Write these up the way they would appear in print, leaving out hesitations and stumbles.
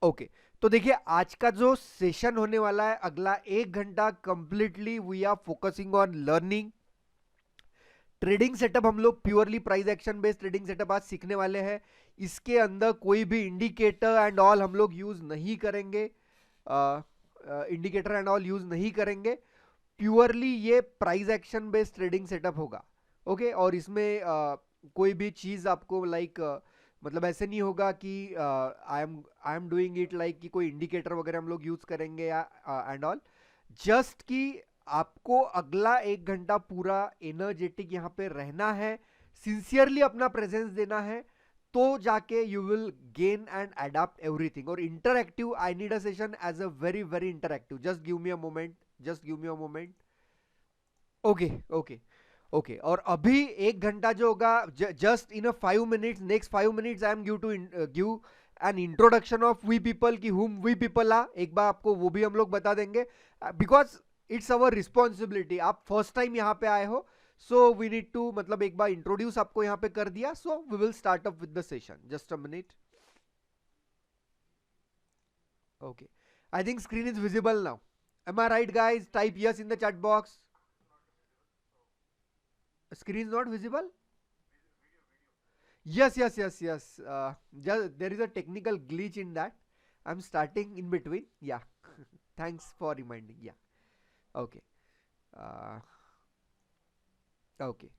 Okay तो देखिए आज का जो सेशन होने वाला है अगला 1 घंटा completely we are focusing on learning trading setup. हम लोग purely price action based trading setup आज सीखने वाले हैं। इसके अंदर कोई भी इंडिकेटर एंड ऑल हम लोग यूज नहीं करेंगे, इंडिकेटर एंड ऑल यूज नहीं करेंगे। प्योरली ये price action based trading setup होगा। ओके और इसमें कोई भी चीज आपको मतलब ऐसे नहीं होगा कि I am doing it like कि कोई इंडिकेटर वगैरह हम लोग यूज करेंगे या एंड ऑल। जस्ट कि आपको अगला 1 घंटा पूरा एनर्जेटिक यहाँ पे रहना है, सिंसियरली अपना प्रेजेंस देना है, तो जाके you will gain and adept everything. और interactive I need a session as a very very interactive. Just give me a moment, just give me a moment. Okay okay okay और अभी 1 घंटा जो होगा just in a 5 minutes, next 5 minutes I am give to give an introduction of we people की whom we people आ। एक बार आपको वो भी हम लोग बता देंगे बिकॉज इट्स अवर रिस्पॉन्सिबिलिटी। आप फर्स्ट टाइम यहाँ पे आए हो सो वी नीड टू मतलब एक बार इंट्रोड्यूस आपको यहाँ पे कर दिया। So we will start up with the session. Just a minute. Okay I think screen is visible now. Am I right guys? Type yes in the chat box. Screen is not visible? Yes, yes, yes, yes. There is a technical glitch in that. I'm starting in between. Yeah. Thanks for reminding. Yeah. Okay. Uh, okay.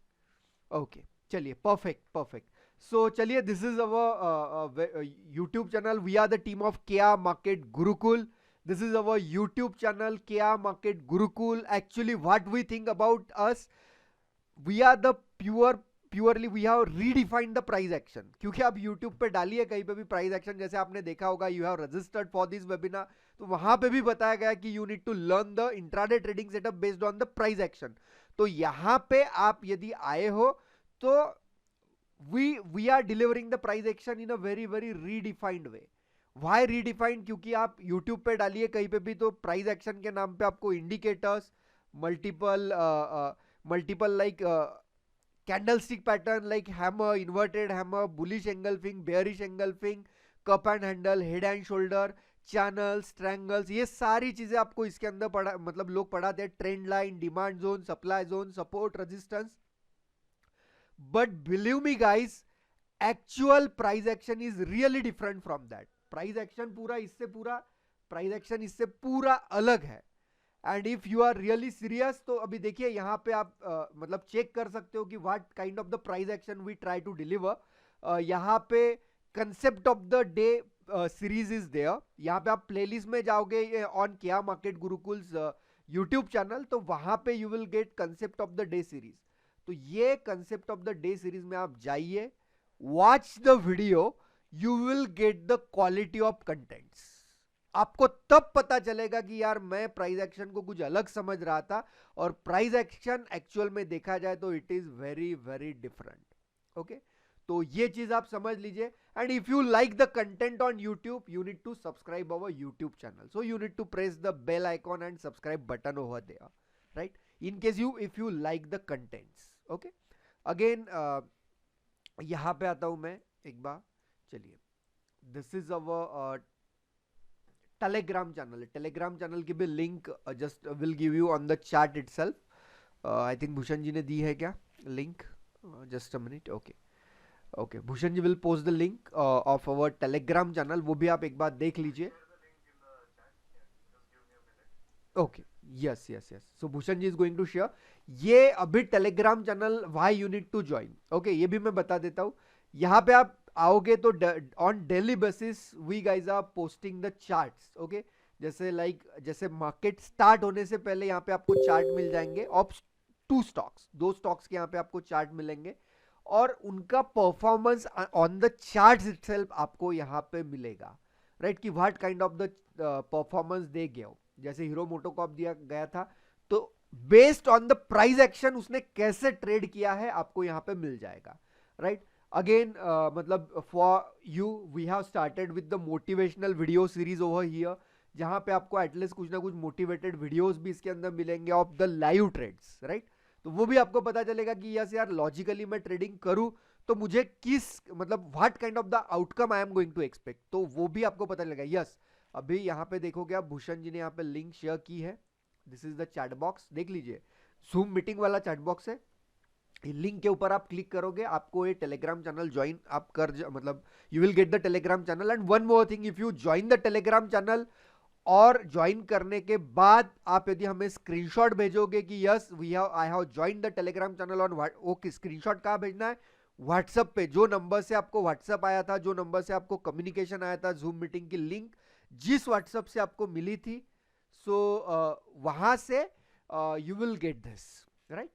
Okay. चलिए perfect, perfect. So चलिए this is our YouTube channel. We are the team of KR Market Gurukul. This is our YouTube channel KR Market Gurukul. Actually, what we think about us, we are the purely we have redefined the price action. क्योंकि आप YouTube पे डालिए कहीं पे भी price action, जैसे आपने देखा होगा you have registered for this webinar, तो वहां पे भी बताया गया कि you need to learn the intraday trading setup based on the price action. तो यहां पे आप यदि आए हो तो we are delivering the price action in a very very redefined way. Why redefined? क्योंकि आप यूट्यूब पे डालिए कहीं पे भी तो प्राइस एक्शन के नाम पे आपको indicators, multiple multiple like candlestick pattern like hammer, inverted hammer, bullish engulfing, bearish engulfing, cup and handle, head and shoulder, channels, triangles, ये सारी चीजें आपको इसके अंदर पढ़ा मतलब लोग पढ़ाते हैं। Trend line, demand zone, supply zone, support, resistance. But believe me guys, actual price action is really different from that. Price action पूरा प्राइस एक्शन इससे पूरा अलग है। And if you are really serious तो अभी देखिए यहाँ पे आप मतलब चेक कर सकते हो कि what kind of the price action we try to deliver. यहाँ पे concept of the day series is there. यहाँ पे आप प्लेलिस्ट में जाओगे on KR Market Gurukuls YouTube channel, तो वहां पे you will get concept of the day series. तो ये concept of the day series में आप जाइए, watch the video, you will get the quality of contents. आपको तब पता चलेगा कि यार मैं प्राइस एक्शन को कुछ अलग समझ रहा था और प्राइस एक्शन एक्चुअल में देखा जाए तो it is very very different. Okay तो ये चीज आप समझ लीजिए। And if you like the content on YouTube you need to subscribe our YouTube channel, so you need to press the bell icon and subscribe button over there, right, in case you if you like the contents. Okay again यहां पे आता हूं मैं एक बार। चलिए this is our Telegram channel. Telegram channel की भी link just will give you on the chat itself. I think Bhushan ji ने दी है क्या link? Just a minute. Okay okay Bhushan ji will post the link of our Telegram channel, वो भी आप एक बार देख लीजिए। Okay yes yes yes, so Bhushan ji is going to share. ये अभी Telegram channel why you need to join. Okay ये भी मैं बता देता हूं। यहाँ पे आप आओगे तो on daily basis we guys are posting the charts. Okay जैसे मार्केट स्टार्ट होने से पहले यहाँ पे आपको चार्ट मिल जाएंगे ऑफ टू स्टॉक्स, दो स्टॉक्स के यहाँ पे आपको चार्ट मिलेंगे और उनका performance on the chart itself आपको यहाँ पे मिलेगा, राइट, कि what kind of the performance they give. जैसे हीरो मोटोकॉर्प दिया गया था तो based on the price action उसने कैसे ट्रेड किया है आपको यहाँ पे मिल जाएगा, राइट। अगेन मतलब for you we have started with the motivational video series over here, जहां पे आपको एटलीस्ट कुछ ना कुछ मोटिवेटेड वीडियोस भी इसके अंदर मिलेंगे of the live trades, right. तो वो भी आपको पता चलेगा कि यस यार लॉजिकली मैं ट्रेडिंग करूं तो मुझे किस मतलब what kind of the outcome I am going to expect, तो वो भी आपको पता लगेगा। यस, अभी यहाँ पे देखोगे आप, भूषण जी ने यहाँ पे लिंक शेयर की है, this is the chat box, देख लीजिए, जूम मीटिंग वाला चैट बॉक्स है। लिंक के ऊपर आप क्लिक करोगे, आपको ये टेलीग्राम चैनल ज्वाइन आप मतलब you will get the Telegram channel. And one more thing, if you join the Telegram channel और ज्वाइन करने के बाद आप यदि हमें स्क्रीनशॉट भेजोगे कि yes we have I have join the Telegram channel on, okay, screenshot कहाँ भेजना है, व्हाट्सएप पे, जो नंबर से आपको व्हाट्सएप आया था, जो नंबर से आपको कम्युनिकेशन आया था, जूम मीटिंग की लिंक जिस व्हाट्सएप से आपको मिली थी, सो वहां से you will get this, right.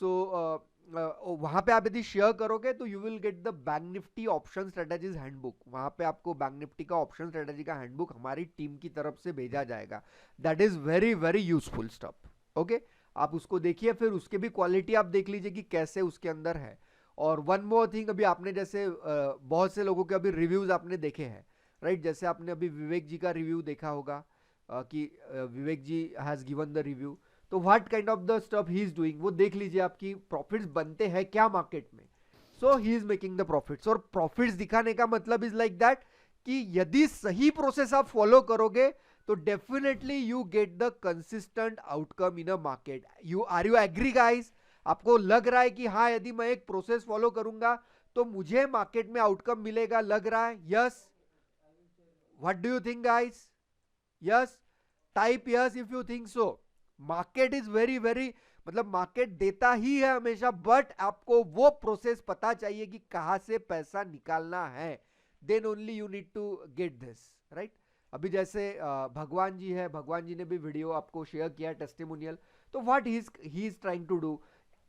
So वहां पे आप यदि शेयर करोगे तो you will get the bank Nifty option strategies handbook, वहां पे आपको बैंक निफ्टी का ऑप्शन स्ट्रेटेजी का हैंडबुक हमारी टीम की तरफ से भेजा जाएगा। That is very very useful stuff, okay. आप उसको देखिए, फिर उसके भी क्वालिटी आप देख लीजिए कि कैसे उसके अंदर है। और वन मोर थिंग, अभी आपने जैसे बहुत से लोगों के अभी रिव्यूज आपने देखे हैं, राइट। जैसे आपने अभी विवेक जी का रिव्यू देखा होगा कि विवेक जी हैज गिवन द रिव्यू, तो what kind of the stuff he is doing वो देख लीजिए, आपकी प्रॉफिट्स बनते हैं क्या मार्केट में, so he is making the profits. और प्रॉफिट्स दिखाने का मतलब इज लाइक दैट कि यदि सही प्रोसेस आप फॉलो करोगे तो definitely you get the consistent outcome in a market. Are you agree guys? आपको लग रहा है कि हाँ, यदि मैं एक प्रोसेस फॉलो करूंगा तो मुझे मार्केट में आउटकम मिलेगा, लग रहा है? Yes, what do you think guys? Yes, type yes if you think so. Market is very very, मतलब मार्केट देता ही है हमेशा, बट आपको वो प्रोसेस पता चाहिए कि कहां से पैसा निकालना है, then only you need to get this, right. अभी जैसे भगवान जी है, भगवान जी ने भी वीडियो आपको शेयर किया टेस्टिमोनियल, तो what he is trying to do,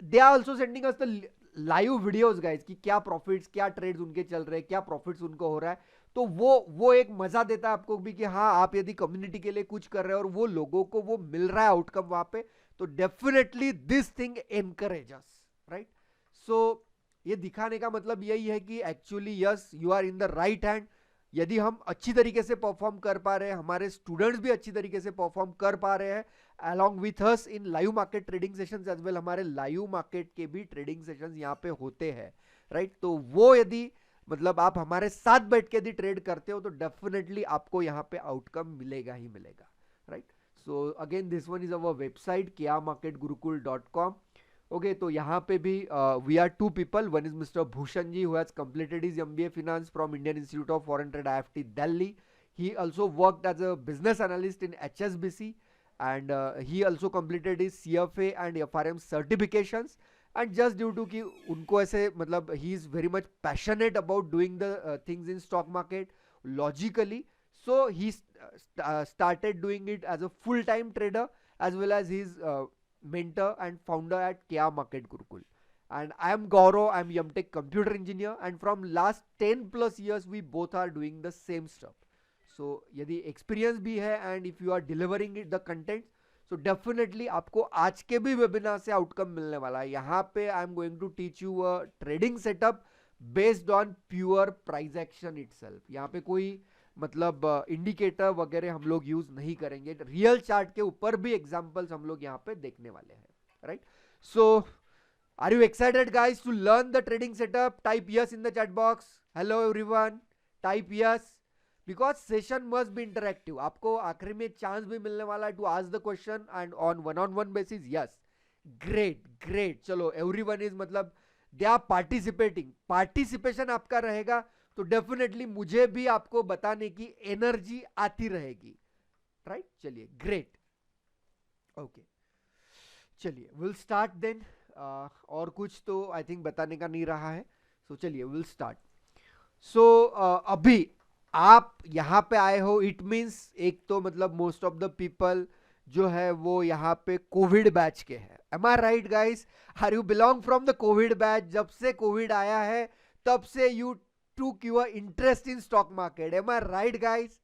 they are also sending us the live videos guys, कि क्या प्रॉफिट्स, क्या ट्रेड्स उनके चल रहे हैं, क्या प्रॉफिट्स उनको हो रहा है। तो वो एक मजा देता है आपको भी कि हाँ, आप यदि कम्युनिटी के लिए कुछ कर रहे हैं और वो लोगों को वो मिल रहा है आउटकम वहां पे, तो definitely this thing encourages, right. So ये दिखाने का मतलब यही है कि actually yes, you are in the right hand. यदि हम अच्छी तरीके से परफॉर्म कर पा रहे हैं, हमारे स्टूडेंट्स भी अच्छी तरीके से परफॉर्म कर पा रहे हैं along with us in live market trading sessions as well, हमारे लाइव मार्केट के भी ट्रेडिंग सेशंस यहाँ पे होते हैं, राइट। तो वो यदि मतलब आप हमारे साथ बैठ के यदि ट्रेड करते हो तो डेफिनेटली आपको यहाँ पे आउटकम मिलेगा ही मिलेगा, right. So again this one is our website kiamarketgurukul.com, okay. तो यहाँ पे भी we are two people, one is mister Bhushan ji who has completed his MBA finance from Indian Institute of Foreign Trade IFT Delhi. He also worked as a business analyst in HSBC, and he also completed his CFA and FRM certifications. And just due to कि उनको ऐसे मतलब he is very much passionate about doing the things in stock market logically, so he started doing it as a full-time trader as well as his mentor and founder at Kia Market Gurukul. And I am Gaurav, I am MTech computer engineer, and from last 10 plus years we both are doing the same stuff. So यदि experience भी है and if you are delivering it the content, so definitely आपको आज के भी webinar से outcome मिलने वाला है। यहाँ पे I am going to teach you a trading setup based on pure price action itself. यहाँ पे कोई मतलब इंडिकेटर वगैरह हम लोग यूज नहीं करेंगे, रियल चार्ट के ऊपर भी एग्जांपल्स हम लोग यहाँ पे देखने वाले हैं, right. So are you excited guys to learn the trading setup? Type yes in the chat box. Hello everyone, type yes, because session must be interactive. आपको आखिरी में चांस भी मिलने वाला है to ask the question and on one on one basis. Yes, great great, चलो everyone is मतलब they are participating, participation आपका रहेगा तो डेफिनेटली मुझे भी आपको बताने की एनर्जी आती रहेगी, राइट। चलिए ग्रेट, ओके, चलिए विल स्टार्ट देन। और कुछ तो आई थिंक बताने का नहीं रहा है, सो चलिए विल स्टार्ट। सो अभी आप यहाँ पे आए हो, इट मीन्स एक तो मतलब मोस्ट ऑफ द पीपल जो है वो यहाँ पे कोविड बैच के हैं। Am I right guys? Are you belong from the Covid batch? जब से कोविड आया है तब से you took your interest in stock market, am I right guys?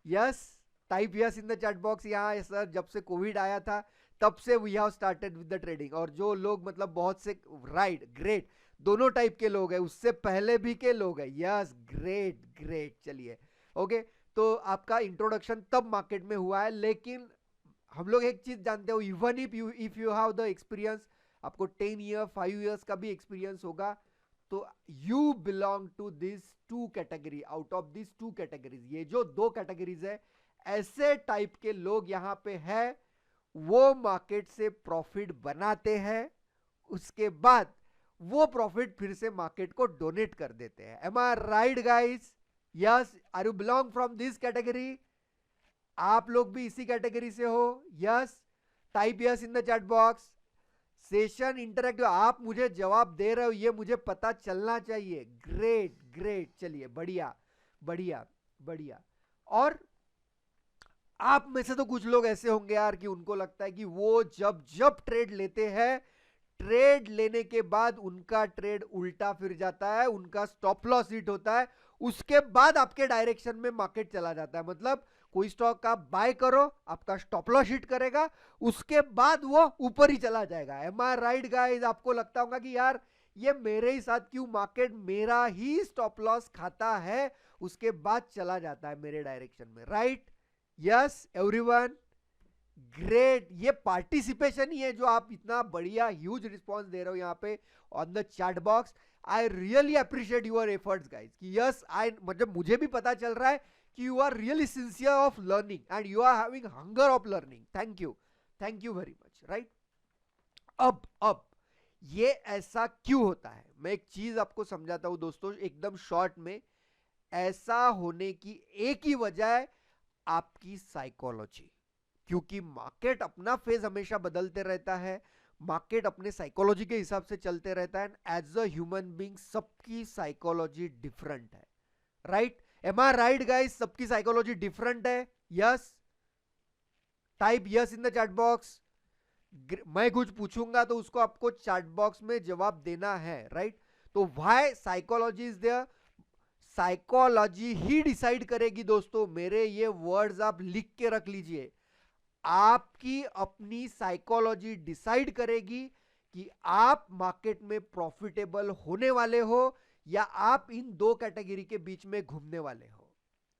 Yes, type yes in the chat box. यहाँ sir, जब से Covid आया था तब से we have started with the trading. और जो लोग मतलब बहुत से, राइट, ग्रेट, दोनों टाइप के लोग हैं, उससे पहले भी के लोग हैं। यस, ग्रेट ग्रेट, चलिए ओके। तो आपका इंट्रोडक्शन तब मार्केट में हुआ है, लेकिन हम लोग एक चीज जानते हो, even if you have the experience, आपको 10 ईयर 5 ईयर्स का भी एक्सपीरियंस होगा तो you belong to this two category, out of this two categories, ये जो दो कैटेगरीज है, ऐसे टाइप के लोग यहां पे है, वो मार्केट से प्रॉफिट बनाते हैं, उसके बाद वो प्रॉफिट फिर से मार्केट को डोनेट कर देते हैं. Am I right guys? Yes. Are you belong from this category? आप लोग भी इसी कैटेगरी से हो? Yes. Type yes in the chat box. Session interactive, आप मुझे जवाब दे रहे हो, ये मुझे पता चलना चाहिए. Great great. चलिए बढ़िया बढ़िया बढ़िया. और आप में से तो कुछ लोग ऐसे होंगे यार कि उनको लगता है कि वो जब जब ट्रेड लेते हैं, ट्रेड लेने के बाद उनका ट्रेड उल्टा फिर जाता है, उनका स्टॉप लॉस हिट होता है, उसके बाद आपके डायरेक्शन में मार्केट चला जाता है. मतलब कोई स्टॉक आप बाय करो, आपका स्टॉप लॉस हिट करेगा, उसके बाद वो ऊपर ही चला जाएगा. M I right guys? आपको लगता होगा कि यार ये मेरे ही साथ क्यों, मार्केट मेरा ही स्टॉप लॉस खाता है, उसके बाद चला जाता है मेरे डायरेक्शन में. राइट? Yes everyone. ग्रेट. ये पार्टिसिपेशन ही है जो आप इतना बढ़िया ह्यूज रिस्पॉन्स दे रहे हो यहाँ पे on the chat box. I really appreciate your efforts guys. कि यस आई, मतलब मुझे भी पता चल रहा है कि you are really sincere of learning and you are having hunger of learning. Thank you very much. Right? अब ये ऐसा क्यों होता है, मैं एक चीज आपको समझाता हूं दोस्तों एकदम शॉर्ट में. ऐसा होने की एक ही वजह है, आपकी साइकोलॉजी. क्योंकि मार्केट अपना फेज हमेशा बदलते रहता है, मार्केट अपने साइकोलॉजी के हिसाब से चलते रहता है. एज अ ह्यूमन बीइंग सबकी साइकोलॉजी डिफरेंट है. Right? M I right guys? सबकी साइकोलॉजी डिफरेंट है. Yes. Type yes in the chat box. मैं कुछ पूछूंगा तो उसको आपको चैट बॉक्स में जवाब देना है. राइट? तो why psychology is there? Psychology ही डिसाइड करेगी दोस्तों. मेरे ये वर्ड्स आप लिख के रख लीजिए. आपकी अपनी साइकोलॉजी डिसाइड करेगी कि आप मार्केट में प्रॉफिटेबल होने वाले हो या आप इन दो कैटेगरी के बीच में घूमने वाले हो.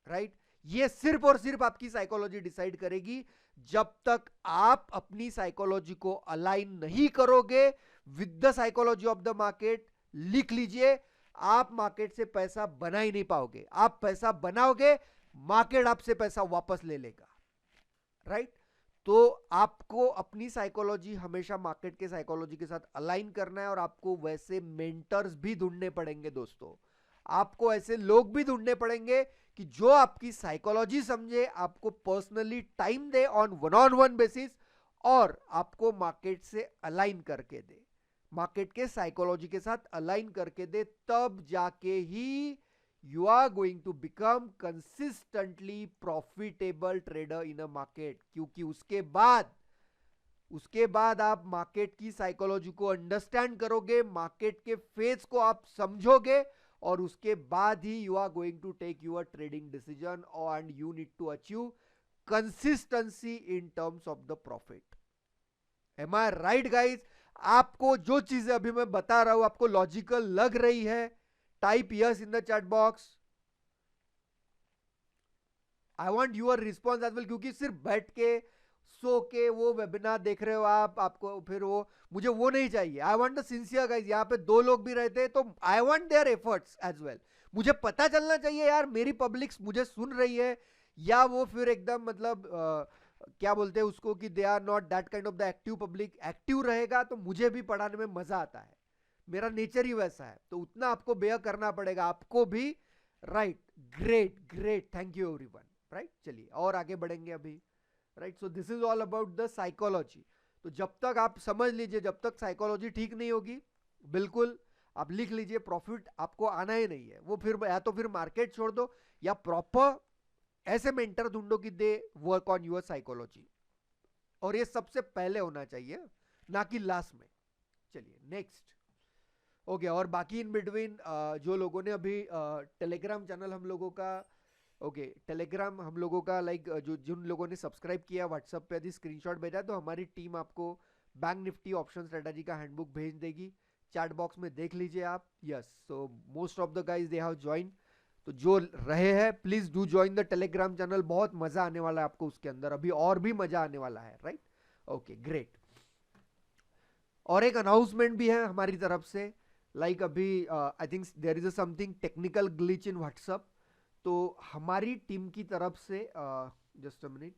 राइट? ये सिर्फ और सिर्फ आपकी साइकोलॉजी डिसाइड करेगी. जब तक आप अपनी साइकोलॉजी को अलाइन नहीं करोगे with the psychology of the market, लिख लीजिए, आप मार्केट से पैसा बना ही नहीं पाओगे. आप पैसा बनाओगे, मार्केट आपसे पैसा वापस ले लेगा. राइट? तो आपको अपनी साइकोलॉजी हमेशा मार्केट के साइकोलॉजी के साथ अलाइन करना है, और आपको वैसे मेंटर्स भी ढूंढने पड़ेंगे दोस्तों. आपको ऐसे लोग भी ढूंढने पड़ेंगे कि जो आपकी साइकोलॉजी समझे, आपको personally time they on one basis, और आपको मार्केट से अलाइन करके दे, मार्केट के साइकोलॉजी के साथ अलाइन करके दे. तब जाके ही you are going to become consistently profitable trader in a market. क्योंकि उसके बाद आप मार्केट की साइकोलॉजी को अंडरस्टैंड करोगे, मार्केट के फेज को आप समझोगे, और उसके बाद ही you are going to take your trading decision, and you need to achieve consistency in terms of the profit. Am I right guys? आपको जो चीजें अभी मैं बता रहा हूं आपको लॉजिकल लग रही है? Type yes in the chat box. I want your response as well. क्योंकि सिर्फ बैठ के सो के वो वेबिनार देख रहे हो आप, आपको फिर वो, मुझे वो नहीं चाहिए. I want the sincere guys. यहाँ पे दो लोग भी रहते हैं तो I want their efforts as well. मुझे पता चलना चाहिए यार मेरी पब्लिक मुझे सुन रही है, या वो फिर एकदम मतलब क्या बोलते हैं उसको कि they are not that kind of the active public. Active रहेगा तो मुझे भी पढ़ाने में मजा आता है, मेरा नेचर ही वैसा है, तो उतना आपको बेयर करना पड़ेगा आपको भी. Right? Great great. Thank you everyone. Right? चलिए और आगे बढ़ेंगे अभी. Right? So this is all about the psychology. तो जब तक आप समझ लीजिए, जब तक साइकोलॉजी ठीक नहीं होगी, बिल्कुल आप लिख लीजिए, प्रॉफिट आपको आना ही नहीं है. वो फिर या तो फिर मार्केट छोड़ दो, या प्रॉपर ऐसे मेंटर ढूंढो कि they work on your psychology. और ये सबसे पहले होना चाहिए, ना कि लास्ट में. चलिए नेक्स्ट. ओके. और बाकी इन बिटवीन जो लोगों ने अभी टेलीग्राम चैनल हम लोगों का, ओके टेलीग्राम हम लोगों का लाइक जो जिन लोगों ने सब्सक्राइब किया, व्हाट्सएप पे यदि स्क्रीनशॉट भेजा तो हमारी टीम आपको बैंक निफ्टी ऑप्शन स्ट्रेटजी का हैंडबुक भेज देगी. चैट बॉक्स में देख लीजिए आप. Yes. So most of the guys they have join. तो जो रहे हैं please do join the Telegram channel. बहुत मजा आने वाला है आपको उसके अंदर, अभी और भी मजा आने वाला है. राइट? Okay great. और एक अनाउंसमेंट भी है हमारी तरफ से. लाइक अभी I think there is a something technical glitch in WhatsApp, तो हमारी टीम की तरफ से जस्ट अ मिनट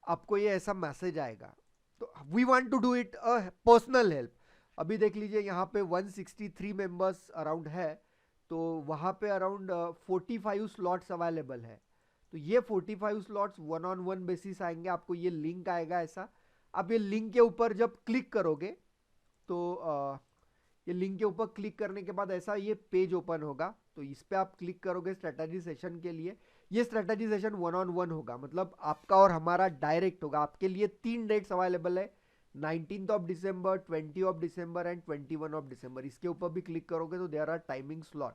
आपको ये ऐसा मैसेज आएगा, तो we want to do it a personal help. अभी देख लीजिए यहाँ पे 163 मेंबर्स अराउंड है, तो वहाँ पे अराउंड 45 स्लॉट्स अवेलेबल है। तो ये 45 slots one on one basis आएंगे, आपको ये लिंक आएगा ऐसा। आप ये लिंक के ऊपर जब क्लिक करोगे तो ये लिंक के ऊपर क्लिक करने के बाद ऐसा ये पेज ओपन होगा, तो इस पे आप क्लिक करोगे स्ट्रेटजी सेशन के लिए। ये strategy session one on one होगा, मतलब आपका और हमारा डायरेक्ट होगा। आपके लिए 3 डेट्स अवेलेबल है, 19th of December, 20 of December and 21 of December. इसके ऊपर भी क्लिक करोगे तो देयर आर टाइमिंग स्लॉट,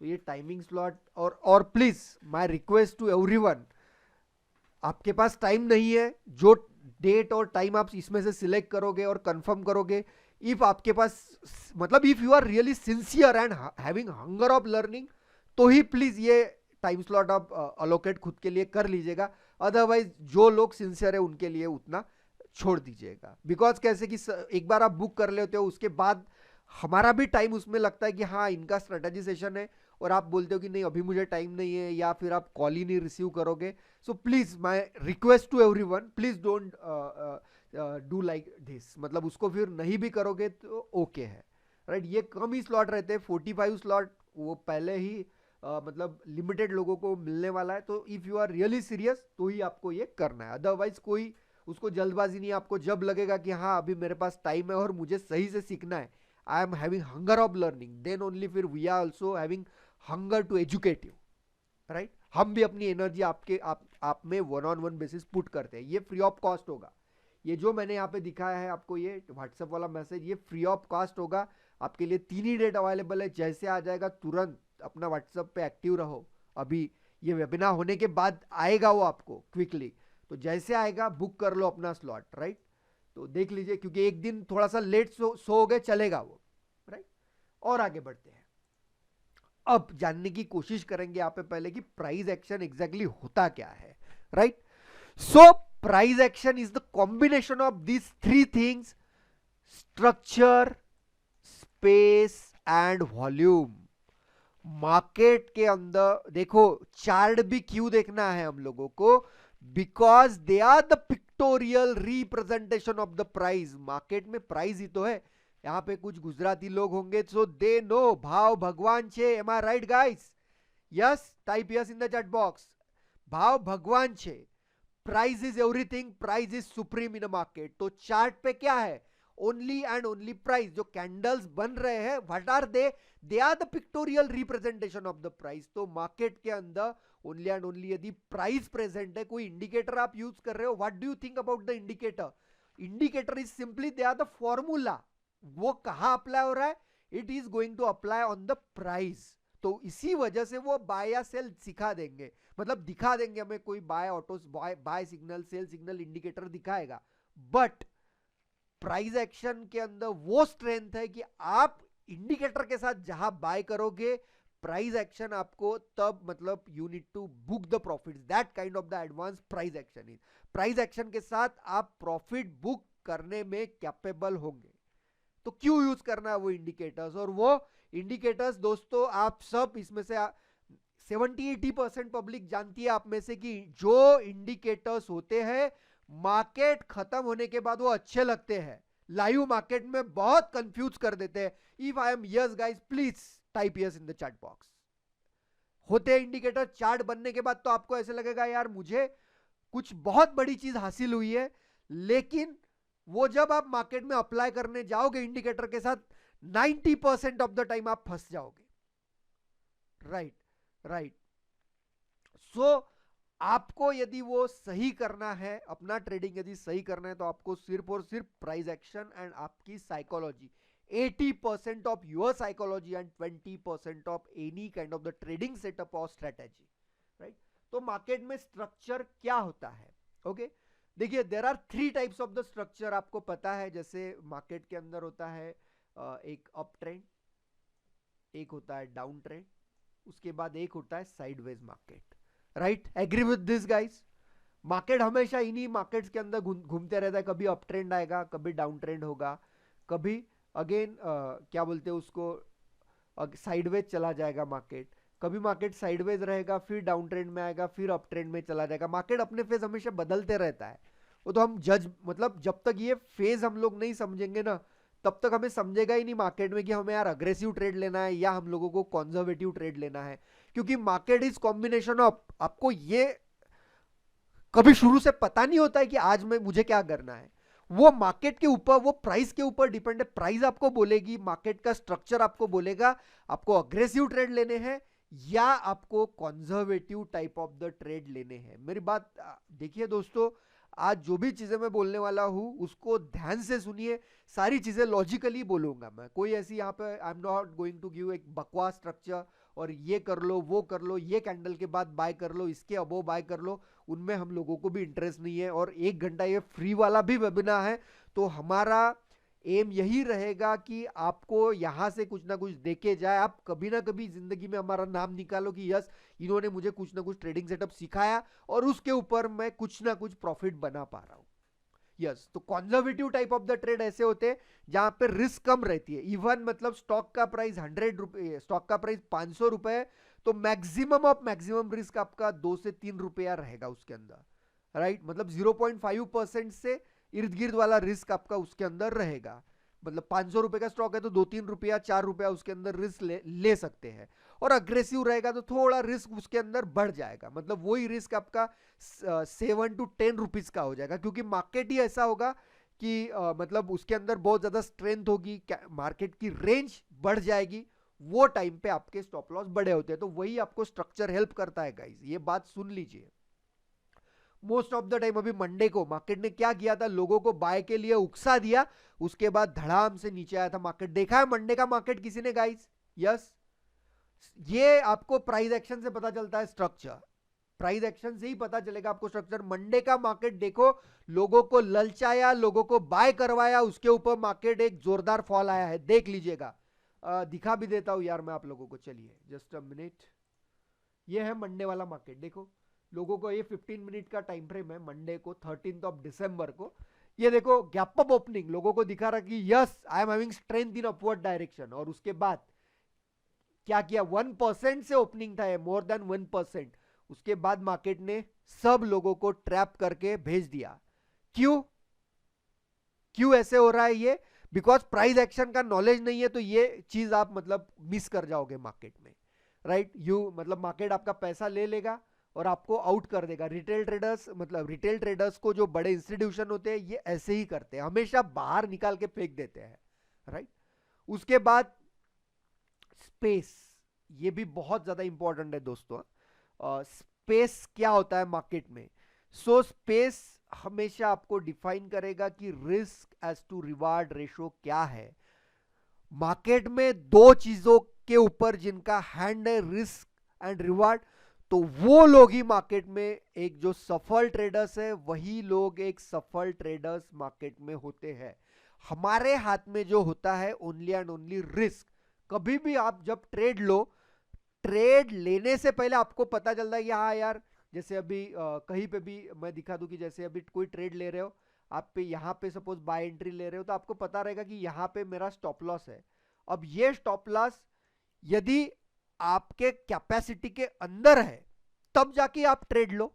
तो ये टाइमिंग स्लॉट। और please my request to everyone, आपके पास टाइम नहीं है, जो डेट और टाइम आप इसमें से सिलेक्ट करोगे और कंफर्म करोगे, इफ आपके पास मतलब if you are really sincere and having hunger of learning, तो ही प्लीज ये टाइम स्लॉट आप अलोकेट खुद के लिए कर लीजिएगा। अदरवाइज जो लोग सिंसियर है उनके लिए उतना छोड़ दीजिएगा। बिकॉज कैसे कि एक बार आप बुक कर लेते हो, उसके बाद हमारा भी टाइम उसमें लगता है कि हाँ इनका स्ट्रेटेजी सेशन है, और आप बोलते हो कि नहीं अभी मुझे टाइम नहीं है, या फिर आप कॉल ही नहीं रिसीव करोगे। So please my request to everyone, please don't do like this, मतलब उसको फिर नहीं भी करोगे तो ओके है, राइट। ये कम ही स्लॉट रहते हैं, 45 स्लॉट वो पहले ही मतलब लिमिटेड लोगों को मिलने वाला है। तो if you are really serious तो ही आपको ये करना है, अदरवाइज कोई उसको जल्दबाजी नहीं है। आपको जब लगेगा कि हाँ अभी मेरे पास टाइम है और मुझे सही से सीखना है, I am having hunger of learning, then only फिर we are also having hunger to educate you, right. हम भी अपनी एनर्जी आप में one on one basis put करते हैं। ये फ्री ऑफ कॉस्ट होगा, ये जो मैंने यहाँ पे दिखाया है आपको ये व्हाट्सएप वाला मैसेज, ये फ्री ऑफ कॉस्ट होगा। आपके लिए 3 ही डेट अवेलेबल है, जैसे आ जाएगा तुरंत अपना व्हाट्सएप पे एक्टिव रहो। अभी ये वेबिनार होने के बाद आएगा वो आपको क्विकली, तो जैसे आएगा बुक कर लो अपना स्लॉट, राइट। तो देख लीजिए, क्योंकि एक दिन थोड़ा सा लेट सो गए चलेगा वो, राइट। और आगे बढ़ते हैं, अब जानने की कोशिश करेंगे यहाँ पे पहले कि प्राइस एक्शन एग्जैक्टली होता क्या है, right. So price action is the combination of this 3 things: structure, space and volume. Market के अंदर देखो, चार्ट भी क्यों देखना है हम लोगों को, because they are the pictorial representation of the price. Market में प्राइस ही तो है। यहाँ पे कुछ गुजराती लोग होंगे, सो दे नो भाव भगवान छे, am I right guys? Yes, type yes in the chat box. भाव भगवान छे, price is everything, price is supreme in a market. तो चार्ट पे क्या है? Only and only price. जो कैंडल्स बन रहे हैं, what are they are the pictorial representation of the price. तो मार्केट के अंदर ओनली एंड ओनली यदि प्राइस प्रेजेंट है, कोई इंडिकेटर आप यूज कर रहे हो, what do you think about the indicator? Indicator is simply they are the formula. वो कहां अप्लाई हो रहा है? It is going to apply on the price. तो इसी वजह से वो बाय या सेल सिखा देंगे, मतलब दिखा देंगे हमें, कोई buy auto buy signal, sell signal, indicator दिखाएगा। बट प्राइस एक्शन के अंदर वो स्ट्रेंथ है कि आप इंडिकेटर के साथ जहां बाय करोगे, प्राइस एक्शन आपको तब, मतलब you need to book the profits, that kind of the advance price action is. Price action के साथ आप प्रॉफिट बुक करने में कैपेबल होंगे। तो क्यों यूज करना है वो इंडिकेटर्स? और वो इंडिकेटर्स दोस्तों आप सब इसमें से 70-80% पब्लिक जानती है आप में से कि जो इंडिकेटर्स होते हैं मार्केट खत्म होने के बाद वो अच्छे लगते हैं, लाइव मार्केट में बहुत कंफ्यूज कर देते हैं। If I am yes guys, please type yes in the chat box. होते हैं इंडिकेटर, चार्ट बनने के बाद तो आपको ऐसे लगेगा यार मुझे कुछ बहुत बड़ी चीज हासिल हुई है, लेकिन वो जब आप मार्केट में अप्लाई करने जाओगे इंडिकेटर के साथ, 90% ऑफ द टाइम आप फंस जाओगे, राइट राइट। सो आपको यदि वो सही करना है, अपना ट्रेडिंग यदि सही करना है, तो आपको सिर्फ और सिर्फ प्राइस एक्शन एंड आपकी psychology, 80% of your psychology and 20% of any kind of the trading setup और स्ट्रेटेजी, राइट। तो मार्केट में स्ट्रक्चर क्या होता है? ओके देखिए, there are 3 types of the structure, आपको पता है। जैसे मार्केट के अंदर होता है एक अप ट्रेंड, एक होता है डाउन ट्रेंड, उसके बाद एक होता है sideways market, right. Agree with this guys? Market हमेशा इन्हीं मार्केट्स के अंदर घूमते रहता है। कभी अप ट्रेंड आएगा, कभी डाउन ट्रेंड होगा, कभी अगेन क्या बोलते हैं उसको, साइडवेज चला जाएगा मार्केट, कभी मार्केट साइडवेज रहेगा, फिर डाउन ट्रेंड में आएगा, फिर अप ट्रेंड में चला जाएगा। मार्केट अपने फेज हमेशा बदलते रहता है। वो तो हम जज मतलब जब तक ये फेज हम लोग नहीं समझेंगे ना, तब तक हमें समझेगा ही नहीं मार्केट में कि हमें यार अग्रेसिव ट्रेड लेना है या हम लोगों को कंजर्वेटिव ट्रेड लेना है। क्योंकि मार्केट इज कॉम्बिनेशन ऑफ, आपको ये कभी शुरू से पता नहीं होता है कि आज में मुझे क्या करना है। वो मार्केट के ऊपर, वो प्राइस के ऊपर डिपेंड है। प्राइस आपको बोलेगी, मार्केट का स्ट्रक्चर आपको बोलेगा आपको अग्रेसिव ट्रेड लेने हैं या आपको conservative type of the trade लेने हैं। मेरी बात देखिए दोस्तों, आज जो भी चीजें मैं बोलने वाला हूं उसको ध्यान से सुनिए। सारी चीजें लॉजिकली बोलूंगा मैं, कोई ऐसी यहाँ पे I am not going to give एक बकवास स्ट्रक्चर और ये कर लो वो कर लो, ये कैंडल के बाद बाय कर लो, इसके अबो बाय कर लो। उनमें हम लोगों को भी इंटरेस्ट नहीं है। और 1 घंटा ये फ्री वाला भी वेबिनार है, तो हमारा एम यही रहेगा कि आपको यहां से कुछ ना कुछ देके जाए। आप कभी ना कभी जिंदगी में हमारा नाम निकालो कि यस, इन्होंने मुझे कुछ ना कुछ ट्रेडिंग सेटअप सिखाया और उसके ऊपर मैं कुछ ना कुछ प्रॉफिट बना पा रहा हूं। यस, तो conservative type of the trade ऐसे होते हैं जहां पे रिस्क कम रहती है। इवन मतलब स्टॉक का प्राइस 100 रुपए, स्टॉक का प्राइस 500 रुपए, तो मैक्सिमम ऑफ मैक्सिमम रिस्क आपका 2 से 3 रुपया रहेगा उसके अंदर, राइट। मतलब 0.5% से इर्द गिर्द वाला रिस्क आपका उसके अंदर रहेगा। मतलब 500 रुपए का स्टॉक है तो 2-3 रुपया 4 रुपया उसके अंदर रिस्क ले सकते हैं। और अग्रेसिव रहेगा तो थोड़ा रिस्क उसके अंदर बढ़ जाएगा। मतलब वही रिस्क आपका 7 to 10 रुपीज का हो जाएगा, क्योंकि मार्केट ही ऐसा होगा कि मतलब उसके अंदर बहुत ज्यादा स्ट्रेंथ होगी, मार्केट की रेंज बढ़ जाएगी। वो टाइम पे आपके स्टॉप लॉस बड़े होते हैं। तो वही आपको स्ट्रक्चर हेल्प करता है गाइस, ये बात सुन लीजिए। मोस्ट ऑफ द टाइम अभी मंडे को मार्केट ने क्या किया था, लोगों को बाय के लिए उकसा दिया, उसके बाद धड़ाम से नीचे आया था मार्केट। देखा है मंडे का मार्केट किसी ने गाइस? यस, ये आपको प्राइस एक्शन से पता चलता है स्ट्रक्चर। प्राइस एक्शन से ही पता चलेगा आपको स्ट्रक्चर। मंडे का मार्केट देखो, लोगों को ललचाया, लोगों को बाय करवाया, उसके ऊपर मार्केट एक जोरदार फॉल आया है, देख लीजिएगा। दिखा भी देता हूं यार मैं आप लोगों को, चलिए जस्ट अ मिनट। ये है मंडे वाला मार्केट, देखो लोगों को, ये 15 मिनट का टाइम फ्रेम है मंडे को 13 दिसंबर को। ये देखो गैप अप ओपनिंग, लोगों को दिखा रहा कि yes I am having strength in upward direction. और उसके बाद क्या किया, 1% से ओपनिंग था, मोर देन 1%। उसके बाद मार्केट ने सब लोगों को ट्रैप करके भेज दिया। क्यों क्यों ऐसे हो रहा है ये? बिकॉज प्राइस एक्शन का नॉलेज नहीं है, तो ये चीज आप मतलब मिस कर जाओगे मार्केट में, राइट। यू मतलब मार्केट आपका पैसा ले लेगा और आपको आउट कर देगा। रिटेल ट्रेडर्स, मतलब रिटेल ट्रेडर्स को जो बड़े इंस्टीट्यूशन होते हैं ये ऐसे ही करते हैं, हमेशा बाहर निकाल के फेंक देते हैं, राइट। उसके बाद स्पेस, ये भी बहुत ज्यादा इंपॉर्टेंट है दोस्तों। स्पेस क्या होता है मार्केट में? सो स्पेस हमेशा आपको डिफाइन करेगा कि risk as to reward ratio क्या है। मार्केट में दो चीजों के ऊपर जिनका हैंड है, रिस्क एंड रिवार्ड, तो वो लोग ही मार्केट में एक जो सफल ट्रेडर्स है, वही लोग एक सफल ट्रेडर्स मार्केट में होते हैं। हमारे हाथ में जो होता है ओनली एंड ओनली रिस्क। कभी भी आप जब ट्रेड लो, ट्रेड लेने से पहले आपको पता चलता है कि हाँ यार, जैसे अभी कहीं पे भी मैं दिखा दूं कि जैसे अभी कोई ट्रेड ले रहे हो आप पे, यहाँ पे सपोज बाय एंट्री ले रहे हो, तो आपको पता रहेगा कि यहाँ पे मेरा स्टॉप लॉस है। अब ये स्टॉप लॉस यदि आपके कैपेसिटी के अंदर है तब जाके आप ट्रेड लो।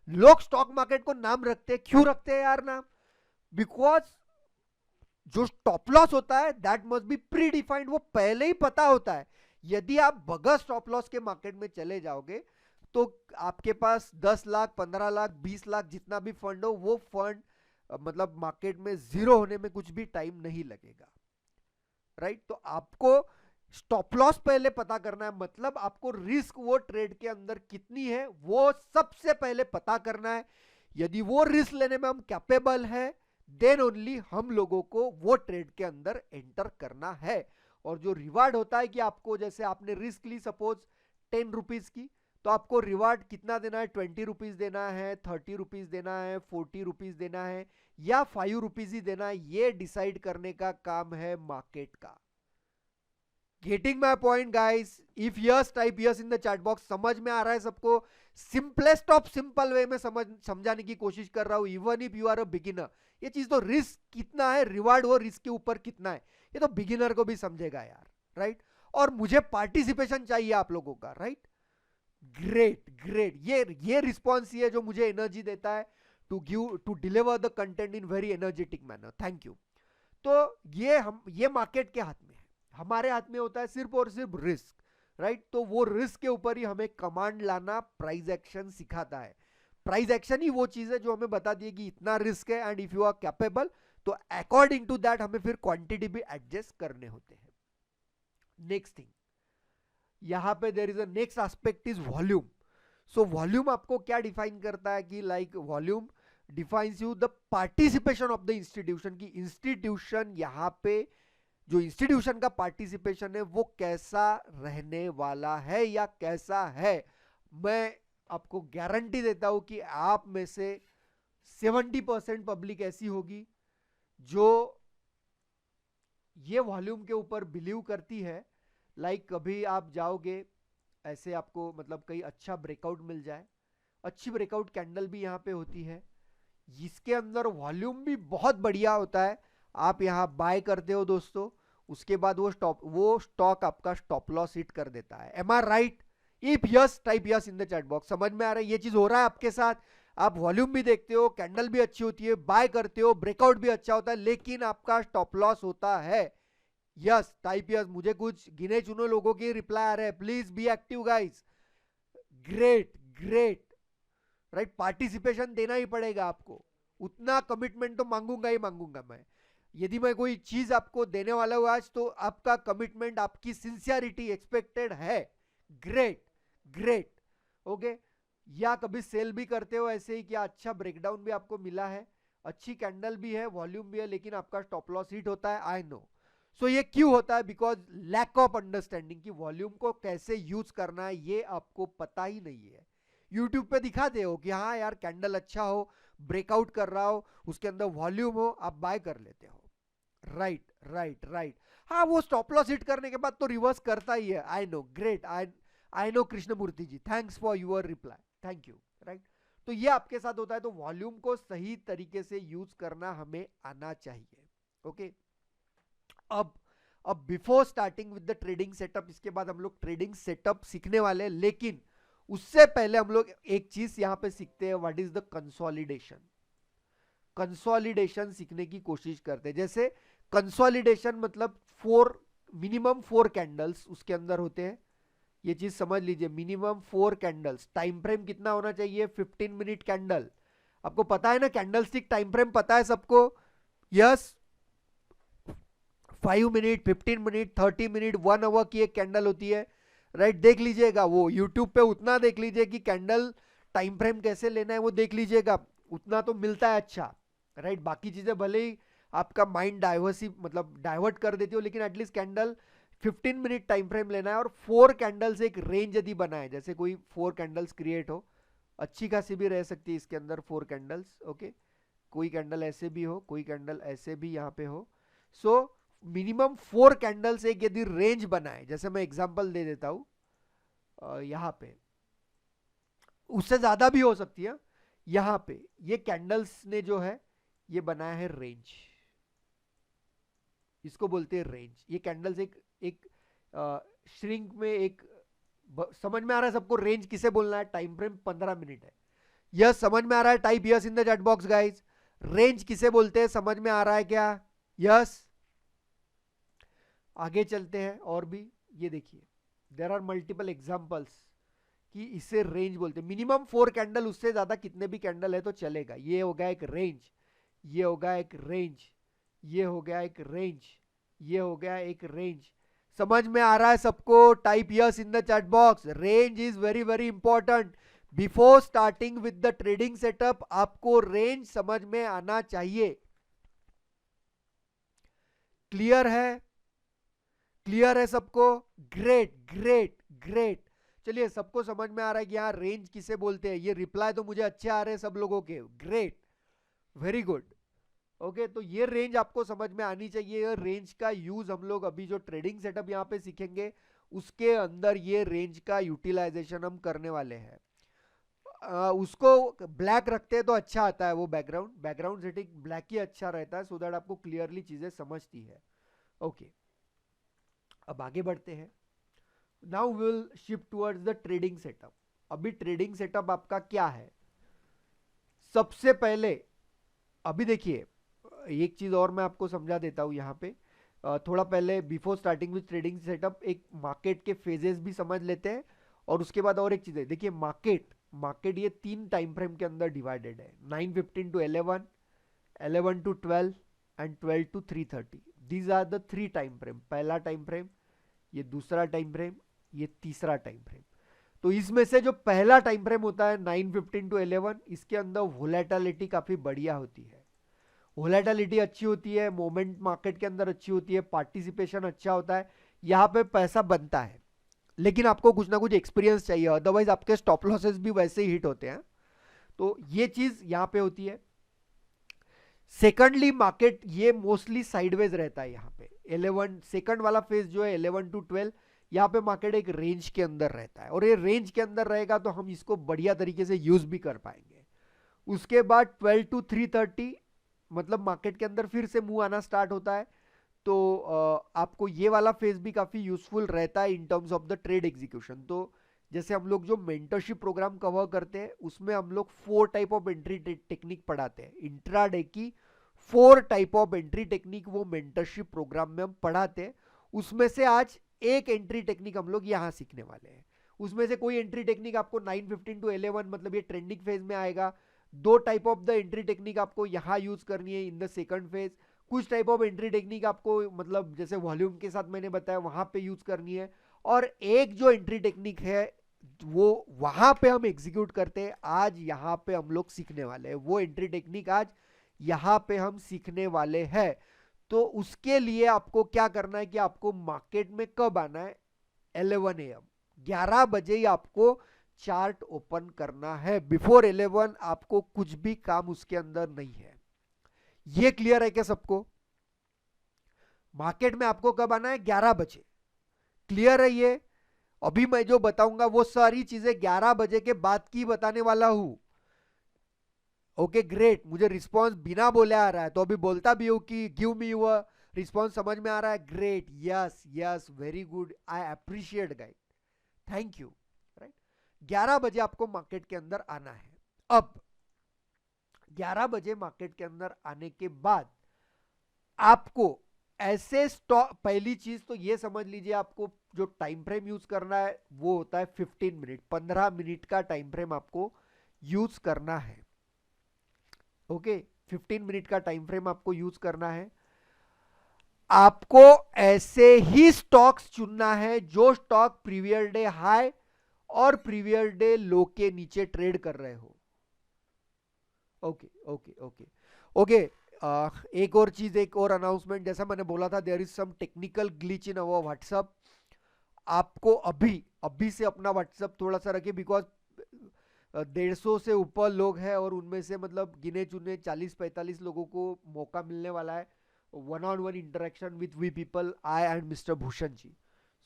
लोग स्टॉक मार्केट को नाम रखते हैं, क्यों रखते हैं यार नाम? बिकॉज जो स्टॉप लॉस होता है that must be pre defined, वो पहले ही पता होता है। यदि आप बगैर स्टॉप लॉस के मार्केट में चले जाओगे तो आपके पास 10 लाख 15 लाख 20 लाख जितना भी फंड हो, वो फंड मतलब मार्केट में जीरो होने में कुछ भी टाइम नहीं लगेगा, राइट। तो आपको स्टॉप लॉस पहले पता करना है, मतलब आपको रिस्क वो ट्रेड के अंदर कितनी है वो सबसे पहले पता करना है। यदि वो रिस्क लेने में हम कैपेबल है, देन ओनली हम लोगों को वो ट्रेड के अंदर एंटर करना है। और जो रिवार्ड होता है कि आपको, जैसे आपने रिस्क ली सपोज 10 रुपीज की, तो आपको रिवार्ड कितना देना है, 20 रुपीज देना है, 30 रुपीज देना है, 40 रुपीज देना है, या 5 रुपीज ही देना है, ये डिसाइड करने का काम है मार्केट का। Getting my point guys? If yes type yes in the chat box. समझ में आ रहा है सबको? सिंपलेस्ट ऑफ सिंपल वे में समझाने की कोशिश कर रहा हूं, even if you are a beginner. ये चीज तो रिस्क कितना है, रिवार्ड वो रिस्क के ऊपर कितना है, ये तो बिगिनर को भी समझेगा यार, राइट। और मुझे पार्टिसिपेशन चाहिए आप लोगों का, राइट? ग्रेट ग्रेट, ये रिस्पॉन्स ही है जो मुझे एनर्जी देता है to deliver the content in very energetic manner. Thank you. तो ये मार्केट के हाथ में है, हमारे हाथ में होता है सिर्फ और सिर्फ रिस्क, राइट? तो वो रिस्क के ऊपर ही हमें कमांड लाना प्राइस एक्शन सिखाता है। प्राइस एक्शन ही वो चीज है जो हमें बता दी कि इतना रिस्क है, and if you are capable तो अकॉर्डिंग टू दैट हमें फिर क्वांटिटी भी एडजस्ट करने होते हैं। नेक्स्ट थिंग, यहां पे there is a next aspect is volume. So volume आपको क्या डिफाइन करता है कि like volume defines you the participation of the institution, की इंस्टीट्यूशन यहां पे जो इंस्टीट्यूशन का पार्टिसिपेशन है वो कैसा रहने वाला है या कैसा है। मैं आपको गारंटी देता हूं कि आप में से 70% पब्लिक ऐसी होगी जो ये वॉल्यूम के ऊपर बिलीव करती है। लाइक कभी आप जाओगे ऐसे, आपको मतलब कहीं अच्छा ब्रेकआउट मिल जाए, अच्छी ब्रेकआउट कैंडल भी यहाँ पे होती है, इसके अंदर वॉल्यूम भी बहुत बढ़िया होता है, आप यहाँ बाय करते हो दोस्तों, उसके बाद वो स्टॉक आपका स्टॉप लॉस हिट कर देता है। Am I right? If yes type yes in the chat box. समझ में आ रहा है ये चीज हो रहा है आपके साथ? आप वॉल्यूम भी देखते हो, कैंडल भी अच्छी होती है, बाय करते हो, ब्रेकआउट भी अच्छा होता है, लेकिन आपका स्टॉप लॉस होता है। Yes type yes. मुझे कुछ गिने चुने लोगों के रिप्लाई आ रहे हैं, please be active guys. Great great, right? Participation देना ही पड़ेगा आपको, उतना कमिटमेंट तो मांगूंगा ही मांगूंगा मैं। यदि मैं कोई चीज आपको देने वाला हूं आज, तो आपका कमिटमेंट, आपकी सिंसियरिटी एक्सपेक्टेड है। Great great, okay. या कभी सेल भी करते हो ऐसे ही, क्या अच्छा ब्रेकडाउन भी आपको मिला है, अच्छी कैंडल भी है, वॉल्यूम भी है, लेकिन आपका स्टॉप लॉस हिट होता है। I no. सो ये क्यों होता है? बिकॉज लैक ऑफ अंडरस्टैंडिंग, की वॉल्यूम को कैसे यूज करना है ये आपको पता ही नहीं है। यूट्यूब पे दिखाते हो कि हाँ यार कैंडल अच्छा हो, ब्रेकआउट कर रहा हो, उसके अंदर वॉल्यूम हो, आप बाय कर लेते हो। Right right right. हाँ, वो स्टॉप लॉस हिट करने के बाद तो रिवर्स करता ही है। I know, great. I know Krishnamurthy ji, thanks for your reply, thank you. Right, तो ये आपके साथ होता है। तो वॉल्यूम को सही तरीके से यूज करना हमें आना चाहिए। ओके, अब before starting with the trading setup, इसके बाद हम लोग ट्रेडिंग सेटअप सीखने वाले हैं, लेकिन उससे पहले हम लोग एक चीज यहां पे सीखते हैं, what is the consolidation. Consolidation सीखने की कोशिश करते हैं। जैसे कंसोलिडेशन मतलब मिनिमम 4 कैंडल्स उसके अंदर होते हैं, ये चीज समझ लीजिए। मिनिमम 4 कैंडल्स, टाइम फ्रेम कितना होना चाहिए? 15 मिनट कैंडल। आपको पता है ना कैंडल स्टिक टाइम फ्रेम पता है सबको? Yes, 5 minute, 15 minute, 30 minute, 1 hour की एक कैंडल होती है, राइट? देख लीजिएगा, वो यूट्यूब पे उतना देख लीजिए कि कैंडल टाइम फ्रेम कैसे लेना है, वो देख लीजिएगा, उतना तो मिलता है अच्छा, राइट? बाकी चीजें भले ही आपका माइंड मतलब डाइवर्ट कर देती हो, लेकिन at least candle 15 minute time frame लेना है। और 4 कैंडल्स एक रेंज यदि बनाए, जैसे कोई 4 कैंडल्स क्रिएट हो, अच्छी खासी भी रह सकती है इसके अंदर 4 कैंडल्स, ओके। कोई कैंडल ऐसे भी हो, कोई कैंडल ऐसे भी यहाँ पे हो। सो मिनिमम 4 कैंडल्स एक यदि रेंज बनाए, जैसे मैं एग्जांपल दे देता हूं यहां पे, उससे ज्यादा भी हो सकती है। यहां पे ये कैंडल्स ने जो है ये बनाया है रेंज, इसको बोलते हैं रेंज। ये कैंडल्स एक श्रिंक में समझ में आ रहा है सबको रेंज किसे बोलना है? टाइम फ्रेम 15 मिनट है। यस, समझ में आ रहा है? Type yes in the chat box guys. Range किसे बोलते हैं, समझ में आ रहा है क्या? यस। आगे चलते हैं और भी, ये देखिए, देर आर मल्टीपल एग्जाम्पल्स कि इसे रेंज बोलते हैं। मिनिमम 4 कैंडल, उससे ज्यादा कितने भी कैंडल है तो चलेगा। ये हो गया एक रेंज, ये हो गया एक रेंज, ये हो गया एक रेंज, ये हो गया एक रेंज। समझ में आ रहा है सबको? Type yes in the chat box. Range is very very important. Before starting with the trading setup आपको रेंज समझ में आना चाहिए। क्लियर है? क्लियर है सबको? Great great great. चलिए, सबको समझ में आ रहा है कि यहाँ रेंज किसे बोलते हैं। ये रिप्लाई तो मुझे अच्छे आ रहे हैं सब लोगों के। Great, very good. ओके, तो ये रेंज आपको समझ में आनी चाहिए। रेंज का यूज हम लोग अभी जो ट्रेडिंग सेटअप यहाँ पे सीखेंगे उसके अंदर ये रेंज का यूटिलाइजेशन हम करने वाले हैं। उसको ब्लैक रखते हैं तो अच्छा आता है वो बैकग्राउंड सेटिंग ब्लैक ही अच्छा रहता है, सो दैट आपको क्लियरली चीजें समझती है। ओके, अब आगे बढ़ते हैं। Now will shift towards the trading setup. अभी ट्रेडिंग सेटअप आपका क्या है? सबसे पहले अभी देखिए, एक चीज और मैं आपको समझा देता हूं यहाँ पे। थोड़ा पहले before starting with trading setup एक मार्केट के फेजेस भी समझ लेते हैं, और उसके बाद और एक चीज है। देखिए मार्केट मार्केट ये 3 टाइम फ्रेम के अंदर डिवाइडेड है, 9:15 to 11, 11 to 12 and 12 to 3:30। These are the 3 time frame. पहला टाइम फ्रेम, ये दूसरा टाइम फ्रेम, ये तीसरा टाइम फ्रेम। तो इसमें से जो पहला टाइम फ्रेम होता है 9:15 टू 11, इसके अंदर वोलेटिलिटी काफी बढ़िया होती है। वोलेटिलिटी अच्छी होती है, मोमेंट मार्केट के अंदर अच्छी होती है, पार्टिसिपेशन अच्छा होता है, यहाँ पे पैसा बनता है। लेकिन आपको कुछ ना कुछ एक्सपीरियंस चाहिए, अदरवाइज आपके स्टॉप लॉसेस भी वैसे ही हिट होते हैं। तो ये चीज यहाँ पे होती है। सेकंडली मार्केट ये मोस्टली साइडवेज रहता है। यहाँ पे 11 सेकंड वाला फेज जो है 11 टू 12, यहाँ पे मार्केट एक रेंज के अंदर रहता है, और ये रेंज के अंदर रहेगा तो हम इसको बढ़िया तरीके से यूज भी कर पाएंगे। उसके बाद 12 टू 3:30 मतलब मार्केट के अंदर फिर से मूव आना स्टार्ट होता है। तो आपको ये वाला फेज भी काफी यूजफुल रहता है इन terms of the trade execution. तो जैसे हम लोग जो मेंटरशिप प्रोग्राम कवर करते हैं उसमें हम लोग 4 टाइप ऑफ एंट्री टेक्निक पढ़ाते हैं। इंट्राडे की 4 टाइप ऑफ एंट्री टेक्निक वो मेंटरशिप प्रोग्राम में हम पढ़ाते हैं। उसमें से आज एक एंट्री टेक्निक हम लोग यहाँ सीखने वाले हैं। उसमें से कोई एंट्री टेक्निक आपको 9:15 टू 11 मतलब ये ट्रेंडिंग फेज में आएगा। 2 type of the entry technique आपको यहाँ यूज करनी है इन द सेकंड फेज। कुछ टाइप ऑफ एंट्री टेक्निक आपको मतलब जैसे वॉल्यूम के साथ मैंने बताया वहां पे यूज करनी है, और एक जो एंट्री टेक्निक है वो वहां पे हम एग्जीक्यूट करते हैं। आज यहाँ पे हम लोग सीखने वाले हैं वो एंट्री टेक्निक, आज यहाँ पे हम सीखने वाले हैं। तो उसके लिए आपको क्या करना है कि आपको मार्केट में कब आना है? 11 AM, 11 बजे ही आपको चार्ट ओपन करना है। बिफोर 11 आपको कुछ भी काम उसके अंदर नहीं है। ये क्लियर है क्या सबको? मार्केट में आपको कब आना है? 11 बजे। क्लियर है ये? अभी मैं जो बताऊंगा वो सारी चीजें 11 बजे के बाद की बताने वाला हूं। ओके ग्रेट, मुझे रिस्पॉन्स बिना बोले आ रहा है, तो अभी बोलता भी हूं कि गिव मी यूर रिस्पॉन्स। समझ में आ रहा है? Great, yes yes, very good, I appreciate guide, thank you. Right, 11 बजे आपको मार्केट के अंदर आना है। अब 11 बजे मार्केट के अंदर आने के बाद आपको ऐसे स्टॉक, पहली चीज तो ये समझ लीजिए आपको जो टाइम फ्रेम यूज करना है वो होता है 15 मिनट, 15 मिनट का टाइम फ्रेम आपको यूज करना है। ओके, 15 मिनट का टाइम फ्रेम आपको यूज करना है। आपको ऐसे ही स्टॉक्स चुनना है जो स्टॉक प्रीवियर डे हाई और प्रीवियर डे लो के नीचे ट्रेड कर रहे हो। Okay okay okay okay. एक और चीज, एक और अनाउंसमेंट, जैसा मैंने बोला था there is some technical glitch in our WhatsApp. आपको अभी अभी से अपना व्हाट्सएप थोड़ा सा रखिए, बिकॉज 150 से ऊपर लोग हैं और उनमें से मतलब गिने चुने 40-45 लोगों को मौका मिलने वाला है one on one interaction with we people, I and mister Bhushan ji.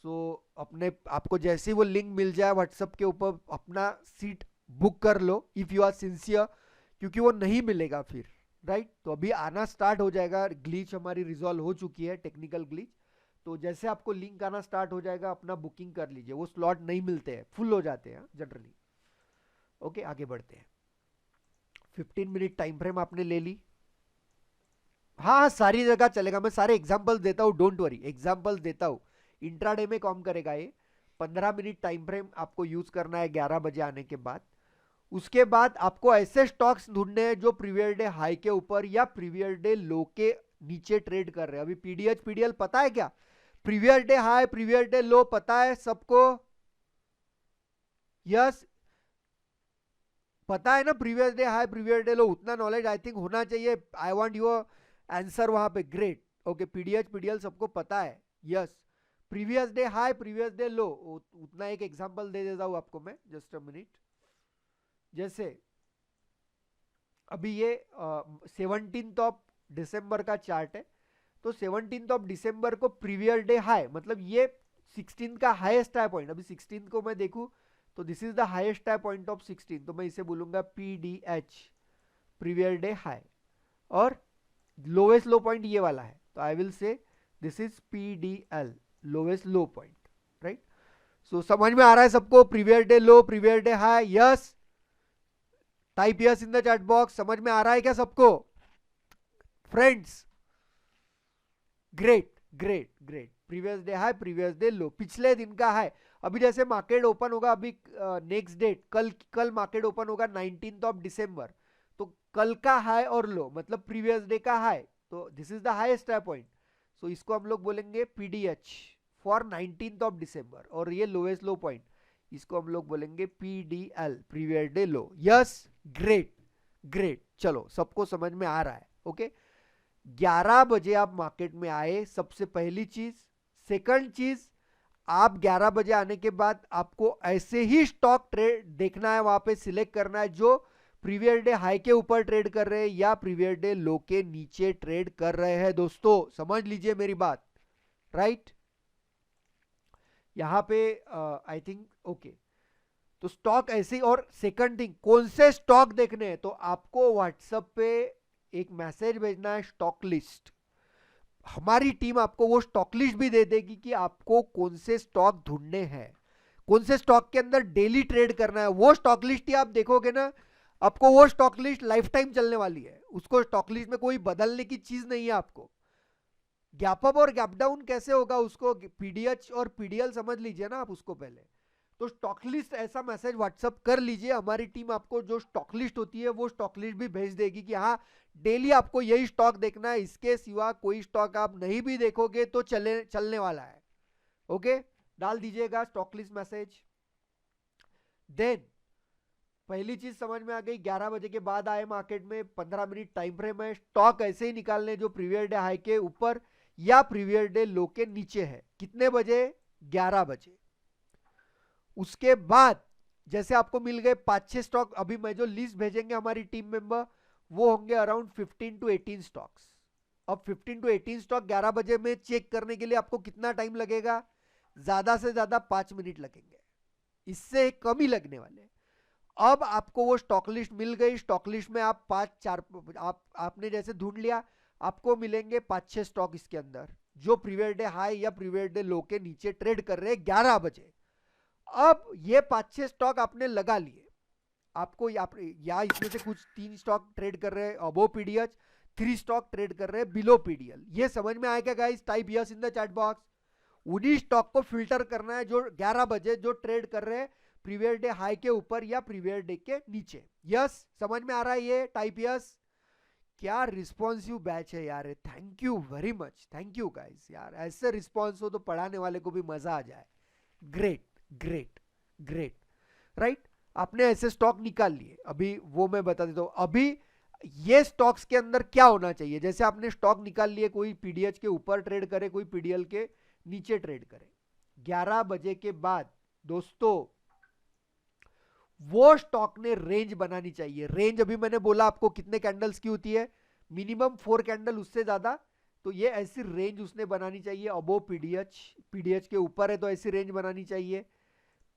So अपने आपको जैसे ही वो लिंक मिल जाए व्हाट्सएप के ऊपर अपना सीट बुक कर लो इफ यू आर सिंसियर, क्योंकि वो नहीं मिलेगा फिर। राइट, तो अभी आना स्टार्ट हो जाएगा। ग्लिच हमारी रिजॉल्व हो चुकी है, टेक्निकल ग्लिच। तो जैसे आपको लिंक आना स्टार्ट हो जाएगा अपना बुकिंग कर लीजिए, वो स्लॉट नहीं मिलते हैं, फुल हो जाते हैं जनरली। ओके, आगे बढ़ते हैं। 15 मिनट टाइम फ्रेम आपने ले ली। हाँ हाँ, सारी जगह चलेगा, मैं सारे एग्जांपल्स देता हूँ, डोंट वरी, एग्जांपल्स देता हूँ। इंट्राडे में कॉम करेगा ये। 15 मिनट टाइम फ्रेम आपको यूज करना है 11 बजे आने के बाद। उसके बाद आपको ऐसे स्टॉक्स ढूंढने हैं जो प्रीवियर डे हाई के ऊपर या प्रीवियर डे लो के नीचे ट्रेड कर रहे हैं। अभी पीडीएच पीडीएल पता है क्या? Praevia day high praevia day लो पता है सबको? यस, पता है ना? Previous day high previous day लो, उतना नॉलेज आई थिंक होना चाहिए। आई वांट योर आंसर वहां पे। ग्रेट, ओके, पीडीएच पीडीएल सबको पता है। Yes, previous day high previous day लो, उतना एक एग्जांपल दे देता हूं आपको मैं, जस्ट अ मिनट। जैसे अभी ये 17 ऑफ दिसंबर का चार्ट है, तो 17 ऑफ दिसंबर को प्रीवियर डे हाई मतलब ये 16 का हाईएस्ट है पॉइंट। अभी 16 को मैं देखूं तो दिस इज द हाईएस्ट है पॉइंट ऑफ 16, तो मैं इसे बोलूंगा पीडीएच, प्रीवियर डे हाई, और लोवेस्ट लो पॉइंट ये वाला है, तो I will say this is PDL, lowest low point. Right, so समझ में आ रहा है सबको? Previous day low, previous day high, yes, type yes in the chat box. समझ में आ रहा है क्या सबको friends? Great great great. Previous day high, previous day लो, पिछले दिन का हाई। अभी जैसे मार्केट ओपन होगा, अभी नेक्स्ट डेट, कल मार्केट ओपन होगा 19 दिसंबर, तो कल का हाई और लो मतलब प्रीवियस डे का हाई, तो this is the highest point, so इसको हम लोग बोलेंगे पीडीएच फॉर 19 दिसंबर, और ये लोएस्ट लो पॉइंट, इसको हम लोग बोलेंगे पीडीएल, प्रीवियस डे लो। Yes, great great. चलो सबको समझ में आ रहा है? ओके 11 बजे आप मार्केट में आए, सबसे पहली चीज। सेकंड चीज, आप 11 बजे आने के बाद आपको ऐसे ही स्टॉक ट्रेड देखना है, वहां पे सिलेक्ट करना है जो प्रीवियस डे हाई के ऊपर ट्रेड कर रहे हैं या प्रीवियस डे लो के नीचे ट्रेड कर रहे हैं। दोस्तों समझ लीजिए मेरी बात, राइट? यहां पे आई थिंक ओके, तो स्टॉक ऐसे ही। और सेकंड थिंग, कौन से स्टॉक देखने हैं, तो आपको व्हाट्सएप पे एक मैसेज भेजना है, स्टॉक लिस्ट। हमारी टीम आपको वो स्टॉक लिस्ट भी दे देगी कि आपको कौन से स्टॉक ढूंढने हैं, कौन से स्टॉक के अंदर डेली ट्रेड करना है। वो स्टॉक लिस्ट ही आप देखोगे ना, आपको वो स्टॉक लिस्ट लाइफ टाइम चलने वाली है, उसको स्टॉक लिस्ट में कोई बदलने की चीज नहीं है आपको। गैप अप और गैप डाउन कैसे होगा, उसको पीडीएच और पीडीएल समझ लीजिए ना आप उसको पहले। तो स्टॉक लिस्ट ऐसा मैसेज व्हाट्सअप कर लीजिए, हमारी टीम आपको जो स्टॉक लिस्ट होती है वो स्टॉक लिस्ट भी भेज देगी कि हाँ डेली आपको यही स्टॉक देखना है, इसके सिवा कोई स्टॉक आप नहीं भी देखोगे तो चलने वाला है। ओके, डाल दीजिएगा स्टॉक लिस्ट मैसेज। देन पहली चीज समझ में आ गई, 11 बजे के बाद आए मार्केट में, 15 मिनट टाइम फ्रेम है, स्टॉक ऐसे ही निकालने जो प्रीवियस डे हाई के ऊपर या प्रीवियस डे लो के नीचे है। कितने बजे? 11 बजे। उसके बाद जैसे आपको मिल गए 5-6 स्टॉक, अभी मैं जो लिस्ट भेजेंगे हमारी टीम मेंबर, वो होंगे अराउंड 15 to 18 स्टॉक्स। अब 15 to 18 स्टॉक 11 बजे में चेक करने के लिए आपको कितना टाइम लगेगा? ज्यादा से ज्यादा 5 मिनट लगेंगे, इससे कम ही लगने वाले। अब आपको वो स्टॉक लिस्ट मिल गई, स्टॉक लिस्ट में आप 5-4 आपने जैसे ढूंढ लिया, आपको मिलेंगे 5-6 स्टॉक इसके अंदर जो प्रीवियस डे हाई या प्रीवियस डे लो के नीचे ट्रेड कर रहे हैं 11 बजे। अब ये 5-6 स्टॉक आपने लगा लिए, आपको या इसमें से कुछ 3 स्टॉक ट्रेड कर रहे हैं अबो पीडीएच, 3 स्टॉक ट्रेड कर रहे हैं बिलो पीडीएल। ये समझ में आएगा guys? Type yes in the chat box. उन्हीं स्टॉक को फिल्टर करना है जो 11 बजे जो ट्रेड कर रहे हैं प्रीवियस डे हाई के ऊपर या प्रीवियस डे के नीचे। यस, समझ में आ रहा है ये? Type yes. क्या रिस्पॉन्सिव बैच है यार, thank you very much, thank you guys यार, ऐसे रिस्पॉन्स हो तो पढ़ाने वाले को भी मजा आ जाए। Great great great, right? आपने ऐसे स्टॉक निकाल लिए, अभी वो मैं बता देता हूं। अभी ये स्टॉक्स के अंदर क्या होना चाहिए, जैसे आपने स्टॉक निकाल लिए, कोई पीडीएच के ऊपर ट्रेड करे, कोई पीडीएल के नीचे ट्रेड करे। 11 बजे के बाद दोस्तों वो स्टॉक ने रेंज बनानी चाहिए। रेंज अभी मैंने बोला आपको कितने कैंडल्स की होती है, मिनिमम 4 कैंडल, उससे ज्यादा तो ये ऐसी रेंज उसने बनानी चाहिए। अबो पीडीएच, पीडीएच के ऊपर है तो ऐसी रेंज बनानी चाहिए।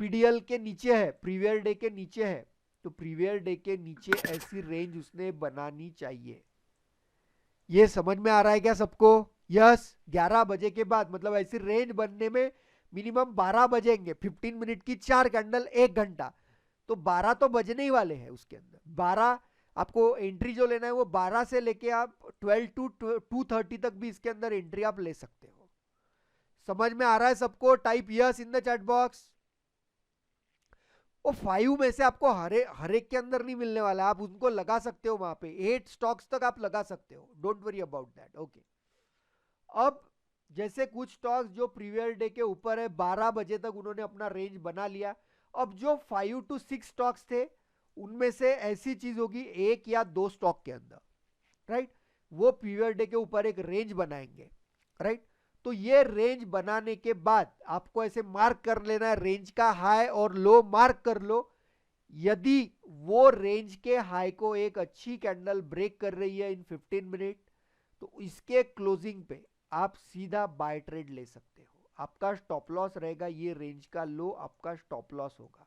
पीडीएल के नीचे है, प्रीवियस डे के नीचे है, तो प्रीवियस डे के नीचे ऐसी रेंज उसने बनानी चाहिए। ये समझ में आ रहा है क्या सबको? यस, 11 बजे के बाद मतलब ऐसी रेंज बनने में मिनिमम 12 बजेंगे। 15 मिनट की 4 कैंडल 1 घंटा, तो 12 तो बजने ही वाले हैं उसके अंदर। 12 आपको एंट्री जो लेना है वो 12 से लेके आप 12 to 2:30 तक भी इसके अंदर एंट्री आप ले सकते हो। समझ में आ रहा है सबको? Type yes in the chat box. वो 5 में से आपको हर एक के अंदर नहीं मिलने वाला, आप उनको लगा सकते हो वहां पे, 8 स्टॉक्स तक आप लगा सकते हो, don't worry about that. Okay, अब जैसे कुछ स्टॉक्स जो प्रीवियस डे के ऊपर है 12 बजे तक उन्होंने अपना रेंज बना लिया। अब जो 5 to 6 स्टॉक्स थे उनमें से ऐसी चीज होगी 1 या 2 स्टॉक के अंदर, राइट, वो प्रीवियस डे के ऊपर एक रेंज बनाएंगे, राइट। तो ये रेंज बनाने के बाद आपको ऐसे मार्क कर लेना है, रेंज का हाई और लो मार्क कर लो। यदि वो रेंज के हाई को एक अच्छी कैंडल ब्रेक कर रही है इन 15 मिनट, तो इसके क्लोजिंग पे आप सीधा बाय ट्रेड ले सकते हो। आपका स्टॉप लॉस रहेगा ये रेंज का लो, आपका स्टॉप लॉस होगा।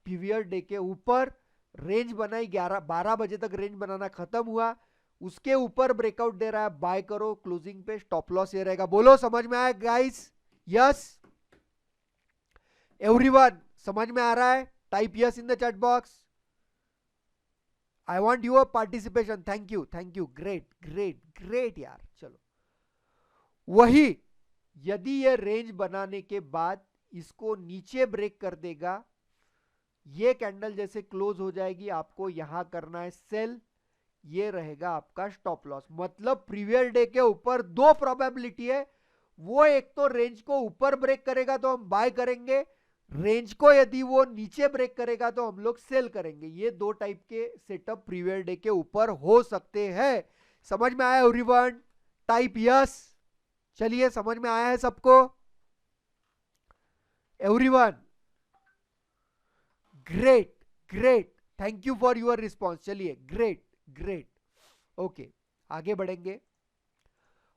प्रीवियस डे के ऊपर रेंज बनाई, 12 बजे तक रेंज बनाना खत्म हुआ, उसके ऊपर ब्रेकआउट दे रहा है, बाय करो, क्लोजिंग पे स्टॉप लॉस ये रहेगा। बोलो समझ में आया गाइस? यस, एवरीवन समझ में आ रहा है? Type yes in the chat box. I want your participation. Thank you. Great great great यार. चलो, वही यदि ये रेंज बनाने के बाद इसको नीचे ब्रेक कर देगा, ये कैंडल जैसे क्लोज हो जाएगी, आपको यहां करना है सेल. ये रहेगा आपका स्टॉप लॉस. मतलब प्रीवियस डे के ऊपर दो प्रोबेबिलिटी है. वो एक तो रेंज को ऊपर ब्रेक करेगा तो हम बाय करेंगे, रेंज को यदि वो नीचे ब्रेक करेगा तो हम लोग सेल करेंगे. ये दो टाइप के सेटअप प्रीवियस डे के ऊपर हो सकते हैं. समझ में आया एवरीवन? Type yes. चलिए, समझ में आया है सबको? Everyone, great great. Thank you for your response. चलिए, ग्रेट ग्रेट. ओके, आगे बढ़ेंगे.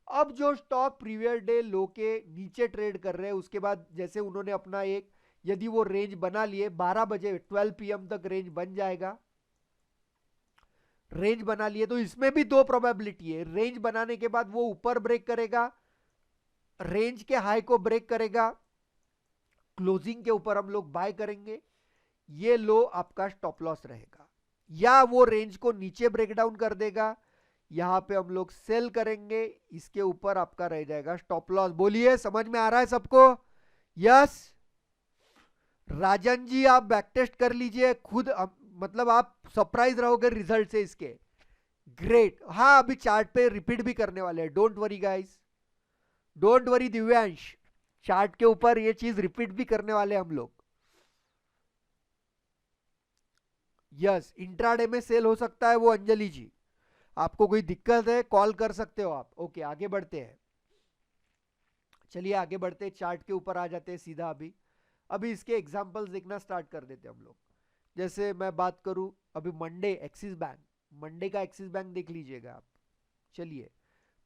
अब जो स्टॉक प्रीवियस डे लो के नीचे ट्रेड कर रहे हैं, उसके बाद जैसे उन्होंने अपना एक, यदि वो रेंज बना लिए 12 बजे 12 PM तक रेंज बन जाएगा. रेंज बना लिए तो इसमें भी दो प्रोबेबिलिटी है. रेंज बनाने के बाद वो ऊपर ब्रेक करेगा, रेंज के हाई को ब्रेक करेगा, क्लोजिंग के ऊपर हम लोग बाय करेंगे. ये लो आपका स्टॉप लॉस रहेगा. या वो रेंज को नीचे ब्रेक डाउन कर देगा, यहां पे हम लोग सेल करेंगे, इसके ऊपर आपका रह जाएगा स्टॉप लॉस. बोलिए, समझ में आ रहा है सबको? यस. राजन जी, आप बैक टेस्ट कर लीजिए खुद, मतलब आप सरप्राइज रहोगे रिजल्ट से इसके. ग्रेट. हाँ, अभी चार्ट पे रिपीट भी करने वाले हैं. Don't worry guys, don't worry Divyansh. Chart के ऊपर ये चीज रिपीट भी करने वाले हम लोग. यस, इंट्राडे में सेल हो सकता है वो. अंजलि जी, आपको कोई दिक्कत है कॉल कर सकते हो आप. ओके, आगे बढ़ते हैं. चलिए आगे बढ़ते हैं, चार्ट के ऊपर आ जाते हैं सीधा. अभी इसके एग्जांपल्स देखना स्टार्ट कर देते हैं हम लोग. जैसे मैं बात करूं, अभी मंडे एक्सिस बैंक, मंडे का एक्सिस बैंक देख लीजिएगा आप. चलिए,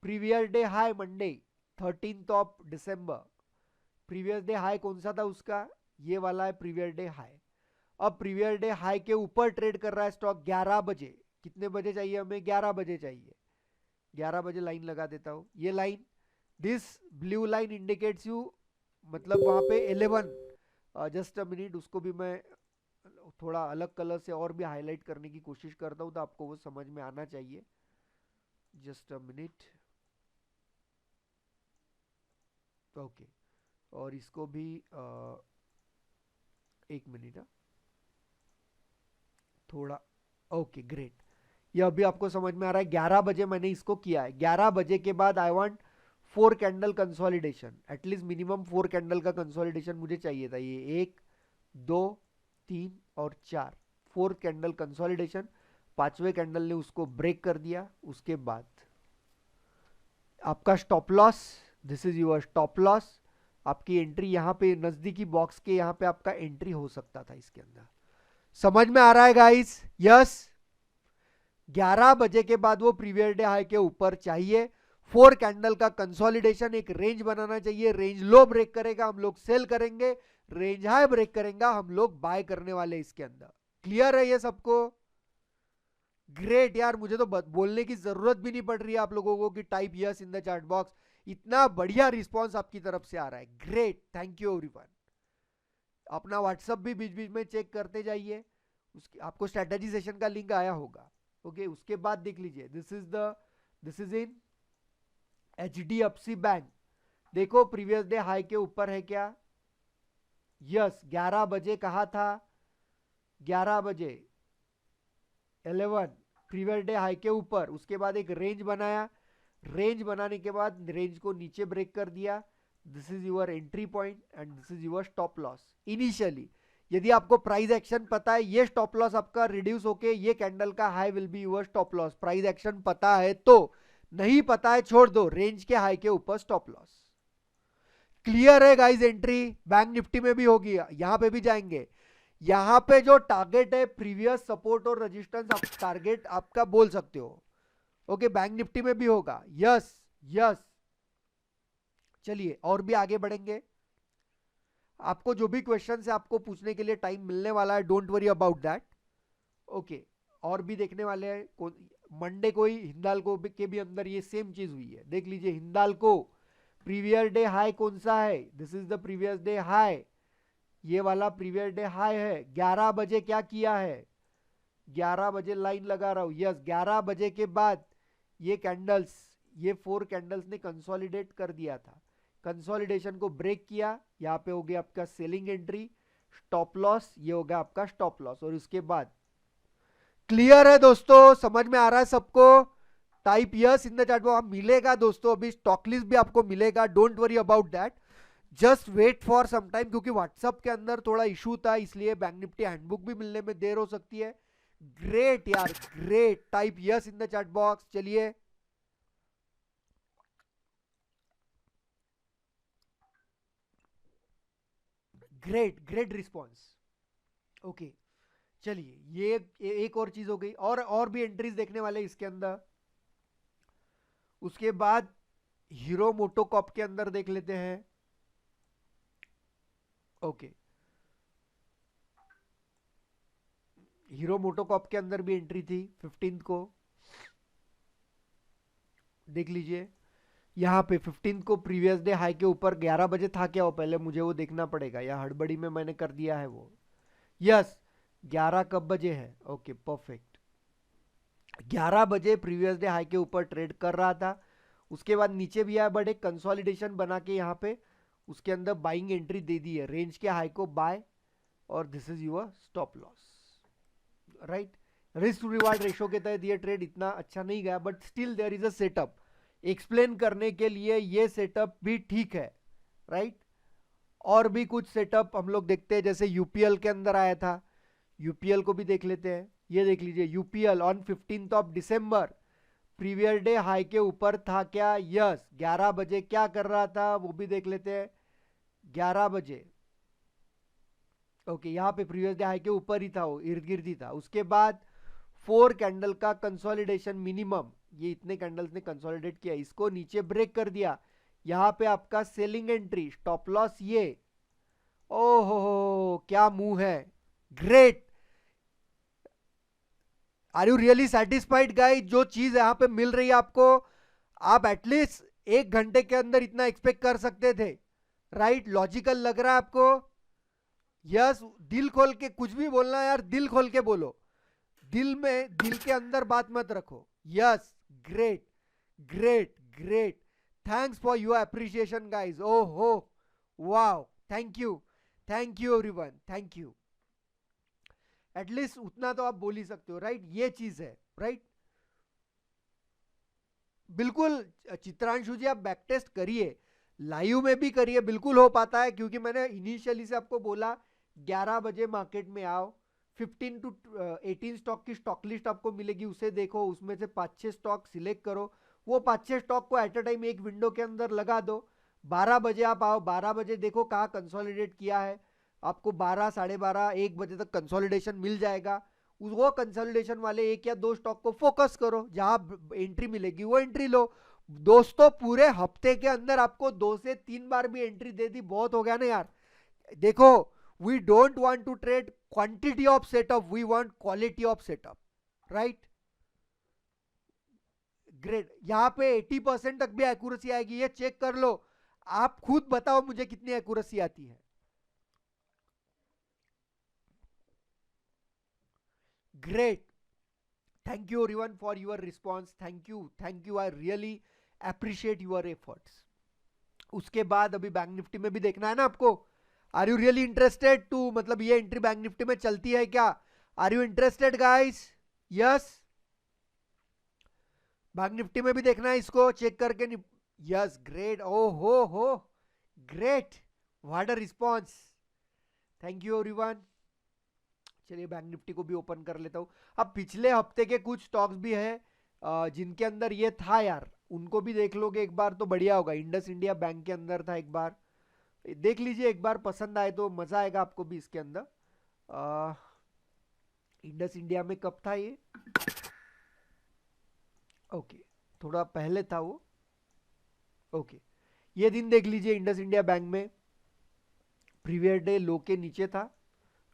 प्रीवियस डे हाई मंडे 13 दिसंबर. प्रीवियस डे हाई कौन सा था उसका? ये वाला है प्रीवियस डे हाई. अब प्रीवियस डे हाई के ऊपर ट्रेड कर रहा है स्टॉक 11 बजे. कितने बजे चाहिए हमें? 11 बजे चाहिए. 11 बजे लाइन लगा देता हूं. ये line, this blue line indicates you, मतलब वहां पे 11. जस्ट अ मिनट, उसको भी मैं थोड़ा अलग कलर से और भी हाईलाइट करने की कोशिश करता हूं, तो आपको वो समझ में आना चाहिए. Just a minute. ओके, और इसको भी एक मिनट. थोड़ा, ओके ग्रेट. ये अभी आपको समझ में आ रहा है. 11 बजे मैंने इसको किया है. 11 बजे के बाद I want 4 candle consolidation. At least minimum 4 candle का कंसोलिडेशन मुझे चाहिए था. ये 1 2 3 और 4, 4th कैंडल कंसोलिडेशन. पांचवें कैंडल ने उसको ब्रेक कर दिया. उसके बाद आपका stop loss, this is your stop loss. आपकी एंट्री यहां पे नजदीकी बॉक्स के यहां पे आपका एंट्री हो सकता था इसके अंदर. समझ में आ रहा है गाइस? यस. 11 बजे के बाद वो प्रीवियस डे हाई के ऊपर चाहिए. 4 कैंडल का कंसोलिडेशन, एक रेंज बनाना चाहिए. रेंज लो ब्रेक करेगा, हम लोग सेल करेंगे. रेंज हाई ब्रेक करेगा, हम लोग बाय करने वाले इसके अंदर. क्लियर है ये सबको? ग्रेट यार. मुझे तो बोलने की जरूरत भी नहीं पड़ रही है आप लोगों को कि type yes in the chat box. इतना बढ़िया रिस्पॉन्स आपकी तरफ से आ रहा है. Great, thank you everyone. अपना व्हाट्सएप भी बीच बीच में चेक करते जाइए. उसकी आपको स्ट्रेटेजी सेशन का लिंक आया होगा. ओके, उसके बाद देख लीजिए, this is in HDFC bank. देखो प्रीवियस डे हाई के ऊपर है क्या? यस. 11 बजे कहा था? 11 बजे 11 प्रीवियस डे हाई के ऊपर. उसके बाद एक रेंज बनाया. रेंज बनाने के बाद रेंज को नीचे ब्रेक कर दिया. This is your entry point and this is your stop loss. Initially यदि आपको प्राइस एक्शन पता है, ये स्टॉप लॉस आपका रिड्यूस होके ये कैंडल का high will be your stop loss. Price action पता है तो, नहीं पता है छोड़ दो. रेंज के हाई के ऊपर स्टॉप लॉस. क्लियर है गाइस? एंट्री बैंक निफ्टी में भी होगी, यहां पे भी जाएंगे. यहां पे जो टारगेट है, प्रीवियस सपोर्ट और रेजिस्टेंस, आप टारगेट आपका बोल सकते हो. ओके, बैंक निफ्टी में भी होगा. Yes yes. चलिए और भी आगे बढ़ेंगे. आपको जो भी क्वेश्चन है आपको पूछने के लिए टाइम मिलने वाला है. Don't worry about that. Okay, और भी देखने वाले हैं. मंडे को ही हिंदाल्को के भी अंदर ये सेम चीज हुई है. देख लीजिए हिंदाल्को प्रीवियस डे हाई कौन सा है? This is the previous day high. ये वाला प्रीवियस डे हाई है। 11 बजे क्या किया है, 11 बजे लाइन लगा रहा हूं, यस 11 बजे के बाद ये कैंडल्स, ये 4 कैंडल्स ने कंसोलिडेट कर दिया था, कंसोलिडेशन को ब्रेक किया, यहाँ पे हो गया आपका सेलिंग एंट्री, स्टॉप लॉस, ये हो गया आपका स्टॉप लॉस। और उसके बाद क्लियर है दोस्तों, समझ में आ रहा है सबको? Type yes in the chat box. मिलेगा दोस्तों, अभी स्टॉक लिस्ट भी आपको मिलेगा, don't worry about that, just wait for some time, क्योंकि व्हाट्सएप के अंदर थोड़ा इशू था, इसलिए बैंक निफ्टी हैंडबुक भी मिलने में देर हो सकती है। ग्रेट यार, great, type yes in the chat box. चलिए ग्रेट, ग्रेट रिस्पॉन्स। ओके चलिए, ये एक और चीज हो गई, और भी एंट्रीज देखने वाले इसके अंदर। उसके बाद हीरो मोटोकॉप के अंदर देख लेते हैं। ओके, हीरो मोटोकॉप के अंदर भी एंट्री थी 15 को, देख लीजिए यहाँ पे 15 को प्रीवियस डे हाई के ऊपर 11 बजे था क्या, वो पहले मुझे वो देखना पड़ेगा, या हड़बड़ी में मैंने कर दिया है वो। यस 11 कब बजे है, ओके परफेक्ट, 11 बजे प्रीवियस डे हाई के ऊपर ट्रेड कर रहा था। उसके बाद नीचे भी आया, बट एक कंसोलिडेशन बना के यहाँ पे उसके अंदर बाइंग एंट्री दे दी है, रेंज के हाई को बाय, और this is your stop loss, right. Risk to reward ratio के तहत ये ट्रेड इतना अच्छा नहीं गया, but still there is a setup, explain करने के लिए ये सेटअप भी ठीक है, राइट। और भी कुछ सेटअप हम लोग देखते हैं, जैसे यूपीएल के अंदर आया था, यूपीएल को भी देख लेते हैं। ये देख लीजिए, UPL on 15 of December previous day high के ऊपर था क्या, यस 11 बजे क्या कर रहा था वो भी देख लेते हैं, 11 बजे ओके, यहाँ पे प्रीवियस डे हाई के ऊपर ही था, वो इर्द गिर्द ही था। उसके बाद 4 कैंडल का कंसोलिडेशन मिनिमम, ये इतने कैंडल्स ने कंसोलिडेट किया, इसको नीचे ब्रेक कर दिया, यहाँ पे आपका सेलिंग एंट्री, स्टॉप लॉस ये, ओहो क्या मूव है, great. Are you really satisfied guys? जो चीज यहाँ पे मिल रही है आपको, आप एटलीस्ट 1 घंटे के अंदर इतना एक्सपेक्ट कर सकते थे, राइट। लॉजिकल लग रहा है आपको? यस, दिल खोल के कुछ भी बोलना है यार, दिल खोल के बोलो, दिल में, दिल के अंदर बात मत रखो। Yes great, great, great, thanks for your appreciation guys, ओहो wow, thank you, thank you everyone, thank you. At least उतना तो आप बोल ही सकते हो, राइट। ये चीज है, राइट। बिल्कुल चित्रांशु जी, आप बैक टेस्ट करिए, लाइव में भी करिए, बिल्कुल हो पाता है, क्योंकि मैंने इनिशियली से आपको बोला 11 बजे मार्केट में आओ, 15 टू 18 स्टॉक की स्टॉक लिस्ट आपको मिलेगी, उसे देखो, उसमें से 5-6 स्टॉक सिलेक्ट करो, वो 5-6 स्टॉक को एट अ टाइम एक विंडो के अंदर लगा दो। 12 बजे आप आओ, 12 बजे देखो कहाँ कंसोलिडेट किया है, आपको 12, 12:30, 1 बजे तक कंसोलिडेशन मिल जाएगा। वो कंसोलिडेशन वाले 1 या 2 स्टॉक को फोकस करो, जहां एंट्री मिलेगी वो एंट्री लो। दोस्तों पूरे हफ्ते के अंदर आपको 2 से 3 बार भी एंट्री दे दी, बहुत हो गया ना यार। देखो, we don't want to trade quantity of setup, we want quality of setup, right. Great, यहां पे 80% तक भी एक्यूरेसी आएगी, ये चेक कर लो, आप खुद बताओ मुझे कितनी एक्यूरेसी आती है। Great, thank you everyone for your response, thank you, thank you, I really appreciate your efforts. उसके बाद अभी बैंक निफ्टी में भी देखना है ना आपको, are you really interested to, मतलब ये एंट्री बैंक निफ्टी में चलती है क्या, are you interested guys? Yes, bank nifty में भी देखना है, इसको चेक करके। यस ग्रेट, ओ हो great, what a response, thank you everyone. चलिए बैंक निफ्टी को भी ओपन कर लेता हूं। अब पिछले हफ्ते के कुछ स्टॉक्स भी है जिनके अंदर ये था यार, उनको भी देख लोगे एक बार तो बढ़िया होगा। इंडस इंडिया बैंक के अंदर था, एक बार देख लीजिए, एक बार पसंद आए तो मजा आएगा आपको भी इसके अंदर। इंडस इंडिया में कब था ये, ओके थोड़ा पहले था वो, ओके ये दिन देख लीजिए, इंडस इंडिया बैंक में प्रीवियस डे लो के नीचे था,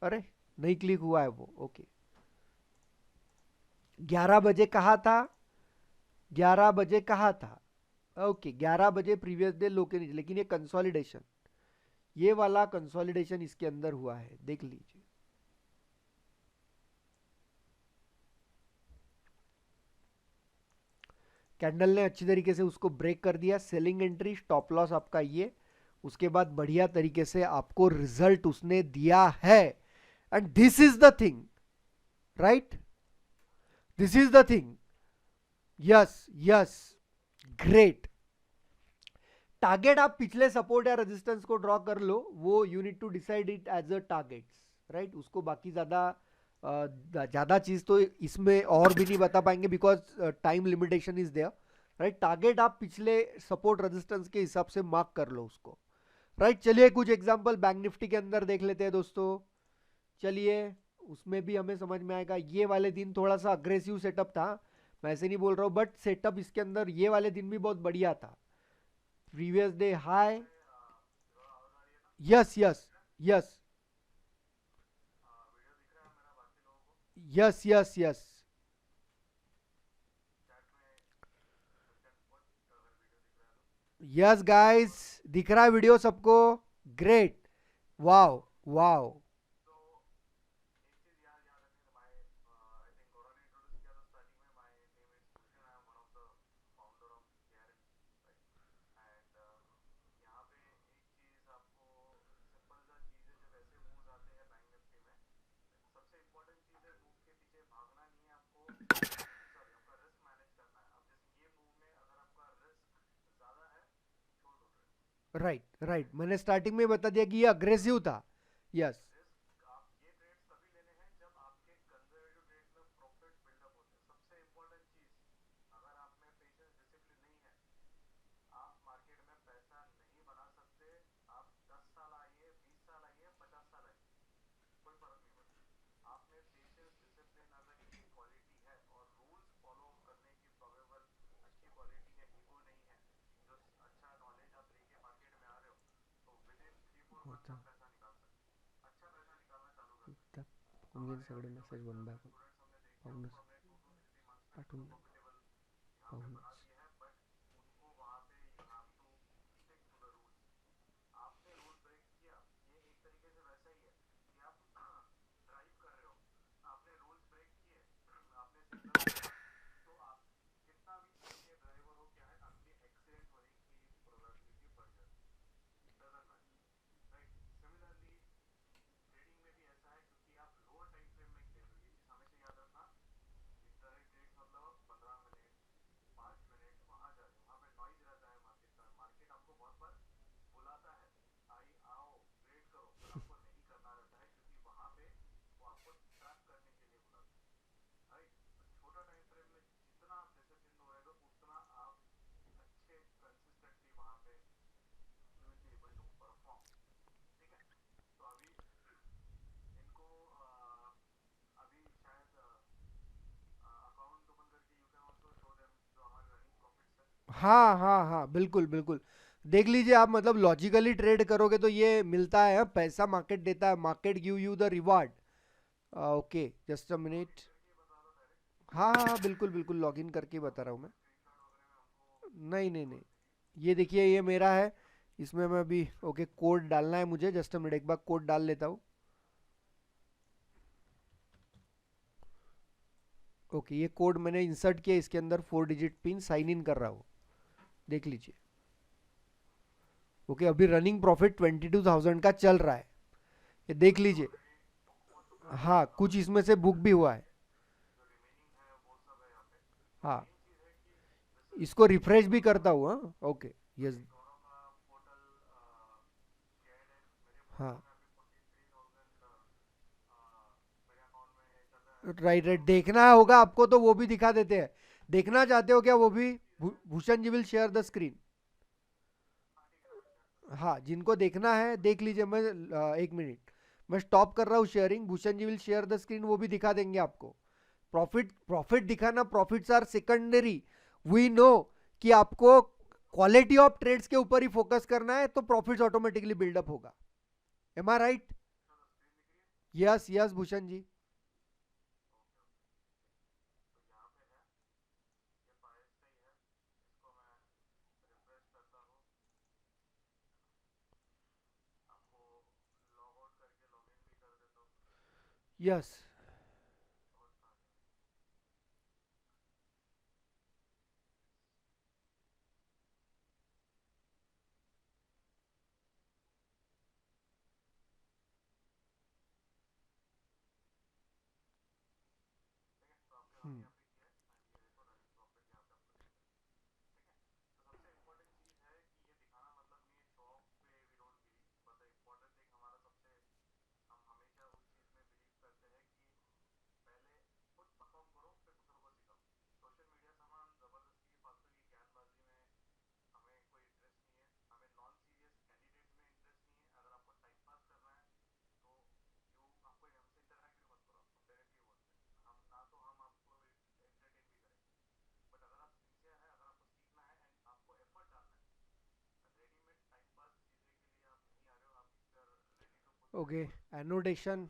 अरे नहीं क्लिक हुआ है वो, ओके 11 बजे कहा था, 11 बजे कहा था, ओके 11 बजे प्रीवियस डे लो के नीचे, लेकिन ये कंसोलिडेशन, ये वाला कंसोलिडेशन इसके अंदर हुआ है, देख लीजिए। कैंडल ने अच्छी तरीके से उसको ब्रेक कर दिया, सेलिंग एंट्री, स्टॉप लॉस आपका ये, उसके बाद बढ़िया तरीके से आपको रिजल्ट उसने दिया है। And this is the thing, right, this is the thing. Yes yes, great. Target आप पिछले सपोर्ट या रेजिस्टेंस को ड्रॉ कर लो, वो you need to decide it as a targets, right. उसको बाकी ज्यादा चीज तो इसमें और भी नहीं बता पाएंगे, because time limitation is there, right. Target आप पिछले सपोर्ट रेजिस्टेंस के हिसाब से मार्क कर लो उसको, राइट। चलिए कुछ एग्जांपल बैंक निफ्टी के अंदर देख लेते हैं दोस्तों। चलिए, उसमें भी हमें समझ में आएगा। ये वाले दिन थोड़ा सा अग्रेसिव सेटअप था, मैं ऐसे नहीं बोल रहा हूँ, बट सेटअप इसके अंदर ये वाले दिन भी बहुत बढ़िया था। Previous day high, yes yes yes yes yes yes, yes guys, दिख रहा है वीडियो सबको? Great, wow, wow. Right right, मैंने स्टार्टिंग में बता दिया कि ये अग्रेसिव था। यस, सगळे मेसेज वन बाय वन पाहूनच पाठवून पाहूनच हाँ हाँ हाँ, बिल्कुल बिल्कुल। देख लीजिए आप, मतलब लॉजिकली ट्रेड करोगे तो ये मिलता है, पैसा मार्केट देता है, market give you the reward. Okay, just a minute. हाँ हाँ हाँ, बिल्कुल बिल्कुल, लॉग इन करके बता रहा हूँ मैं। नहीं नहीं नहीं, ये देखिए, ये मेरा है। इसमें मैं अभी, ओके, कोड डालना है मुझे, जस्ट अ मिनट, एक बार कोड डाल लेता हूँ। ओके, ये कोड मैंने इंसर्ट किया इसके अंदर, 4 डिजिट पिन, साइन इन कर रहा हूँ, देख लीजिए। ओके, अभी रनिंग प्रॉफिट 22,000 का चल रहा है, ये देख लीजिए। हाँ, कुछ इसमें से बुक भी हुआ है। हाँ, इसको रिफ्रेश भी करता हूँ, हाँ, ओके। यस, हाँ, राइट राइट, देखना होगा आपको तो वो भी दिखा देते हैं। देखना चाहते हो क्या वो भी? Bhushan ji will share the screen. हाँ, जिनको देखना है देख लीजिए। मैं एक मिनट, मैं स्टॉप कर रहा हूँ sharing, Bhushan ji will share the screen, वो भी दिखा देंगे आपको। प्रॉफिट प्रॉफिट दिखाना, profits are secondary. We know कि आपको क्वालिटी ऑफ ट्रेड्स के ऊपर ही फोकस करना है, तो प्रॉफिट्स ऑटोमेटिकली बिल्डअप होगा। Am I right? Yes yes Bhushan ji. Yes. Hmm. Okay. Annotation.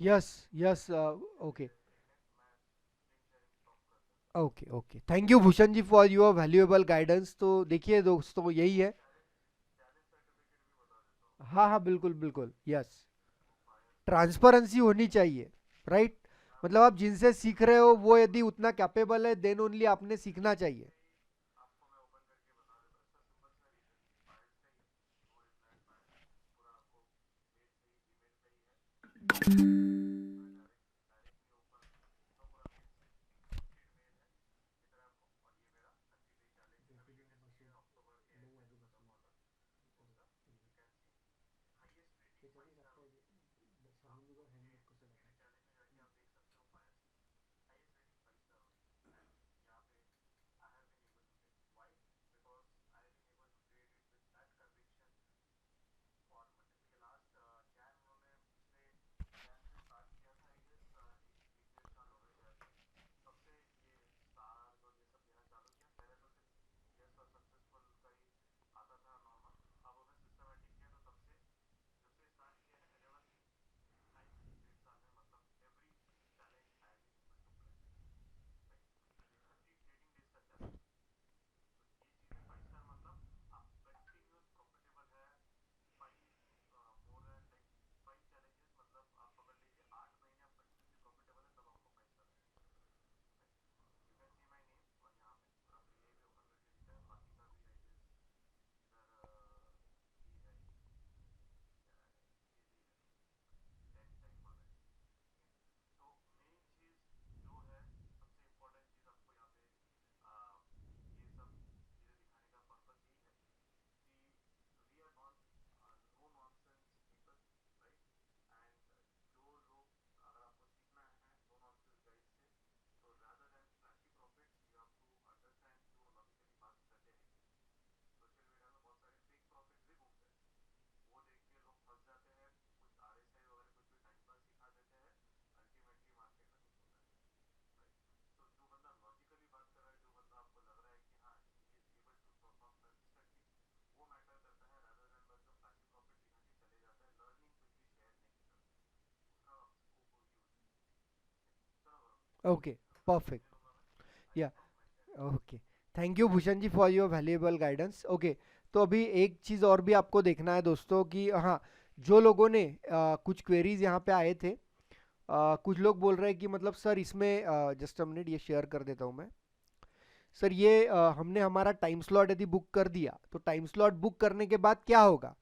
Yes yes okay okay okay, thank you Bhushan ji for your valuable guidance. तो देखिए दोस्तों, यही है। हाँ हाँ, बिल्कुल बिल्कुल, यस। ट्रांसपेरेंसी होनी चाहिए, राइट। मतलब आप जिनसे सीख रहे हो वो यदि उतना कैपेबल है, देन ओनली आपने सीखना चाहिए। ओके, परफेक्ट, या okay. Thank you Bhushan ji for your valuable guidance. Okay, तो अभी एक चीज़ और भी आपको देखना है दोस्तों कि हाँ, जो लोगों ने कुछ क्वेरीज यहाँ पे आए थे, कुछ लोग बोल रहे हैं कि मतलब सर इसमें जस्ट अ मिनट, ये शेयर कर देता हूँ मैं। सर ये हमने हमारा टाइम स्लॉट यदि बुक कर दिया, तो टाइम स्लॉट बुक करने के बाद क्या होगा।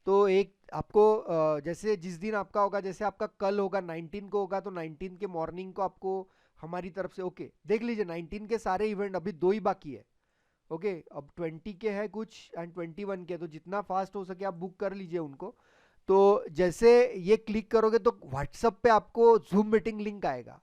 तो एक आपको जैसे जिस दिन आपका होगा, जैसे आपका कल होगा 19 को होगा, तो 19 के मॉर्निंग को आपको हमारी तरफ से, ओके देख लीजिए 19 के सारे इवेंट, अभी दो ही बाकी है। ओके, अब 20 के है कुछ एंड 21 के, तो जितना फास्ट हो सके आप बुक कर लीजिए उनको। तो जैसे ये क्लिक करोगे तो व्हाट्सएप पे आपको जूम मीटिंग लिंक आएगा।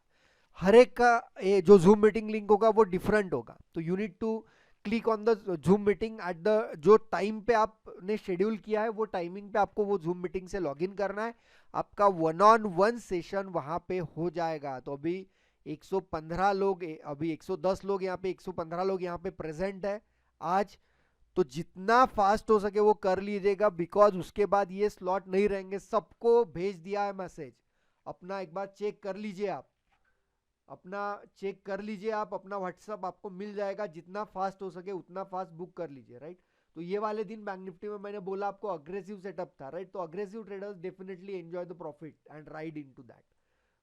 हर एक का ये जो जूम मीटिंग लिंक होगा वो डिफरेंट होगा, तो you need to click on the Zoom meeting at the जो टाइम पे आपने शेड्यूल किया है, वो टाइमिंग पे आपको वो जूम मीटिंग से लॉगिन करना है। आपका वन ऑन वन सेशन वहां पे हो जाएगा। तो अभी 115 लोग, अभी 110 लोग यहाँ पे, 115 लोग यहाँ पे प्रेजेंट है आज। तो जितना फास्ट हो सके वो कर लीजिएगा, बिकॉज उसके बाद ये स्लॉट नहीं रहेंगे। सबको भेज दिया है मैसेज, अपना एक बार चेक कर लीजिए आप, अपना चेक कर लीजिए आप, अपना व्हाट्सअप आपको मिल जाएगा। जितना फास्ट हो सके उतना फास्ट बुक कर लीजिए, राइट। तो ये वाले दिन बैंक निफ्टी में मैंने बोला आपको अग्रेसिव सेटअप था, राइट। तो aggressive traders definitely enjoy the profit and ride into that.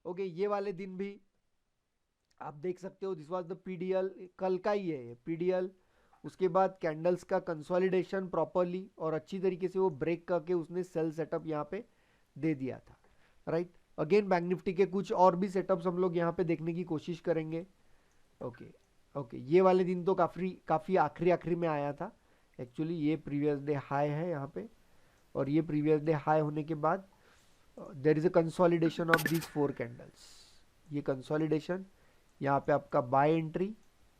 Okay, ये वाले दिन भी आप देख सकते हो, दिस वाज द पीडीएल, कल का ही है ये पीडीएल। उसके बाद कैंडल्स का कंसोलिडेशन प्रॉपरली और अच्छी तरीके से वो ब्रेक करके उसने सेल सेटअप यहाँ पे दे दिया था, राइट। अगेन बैंक निफ्टी के कुछ और भी सेटअप्स हम लोग यहाँ पे देखने की कोशिश करेंगे। ओके ओके, ये वाले दिन तो काफ़ी काफ़ी आखिरी आखिरी में आया था। एक्चुअली ये प्रीवियस डे हाई है यहाँ पे, और ये प्रीवियस डे हाई होने के बाद there is a consolidation of these four candles. ये कंसोलिडेशन, यहाँ पे आपका बाय एंट्री,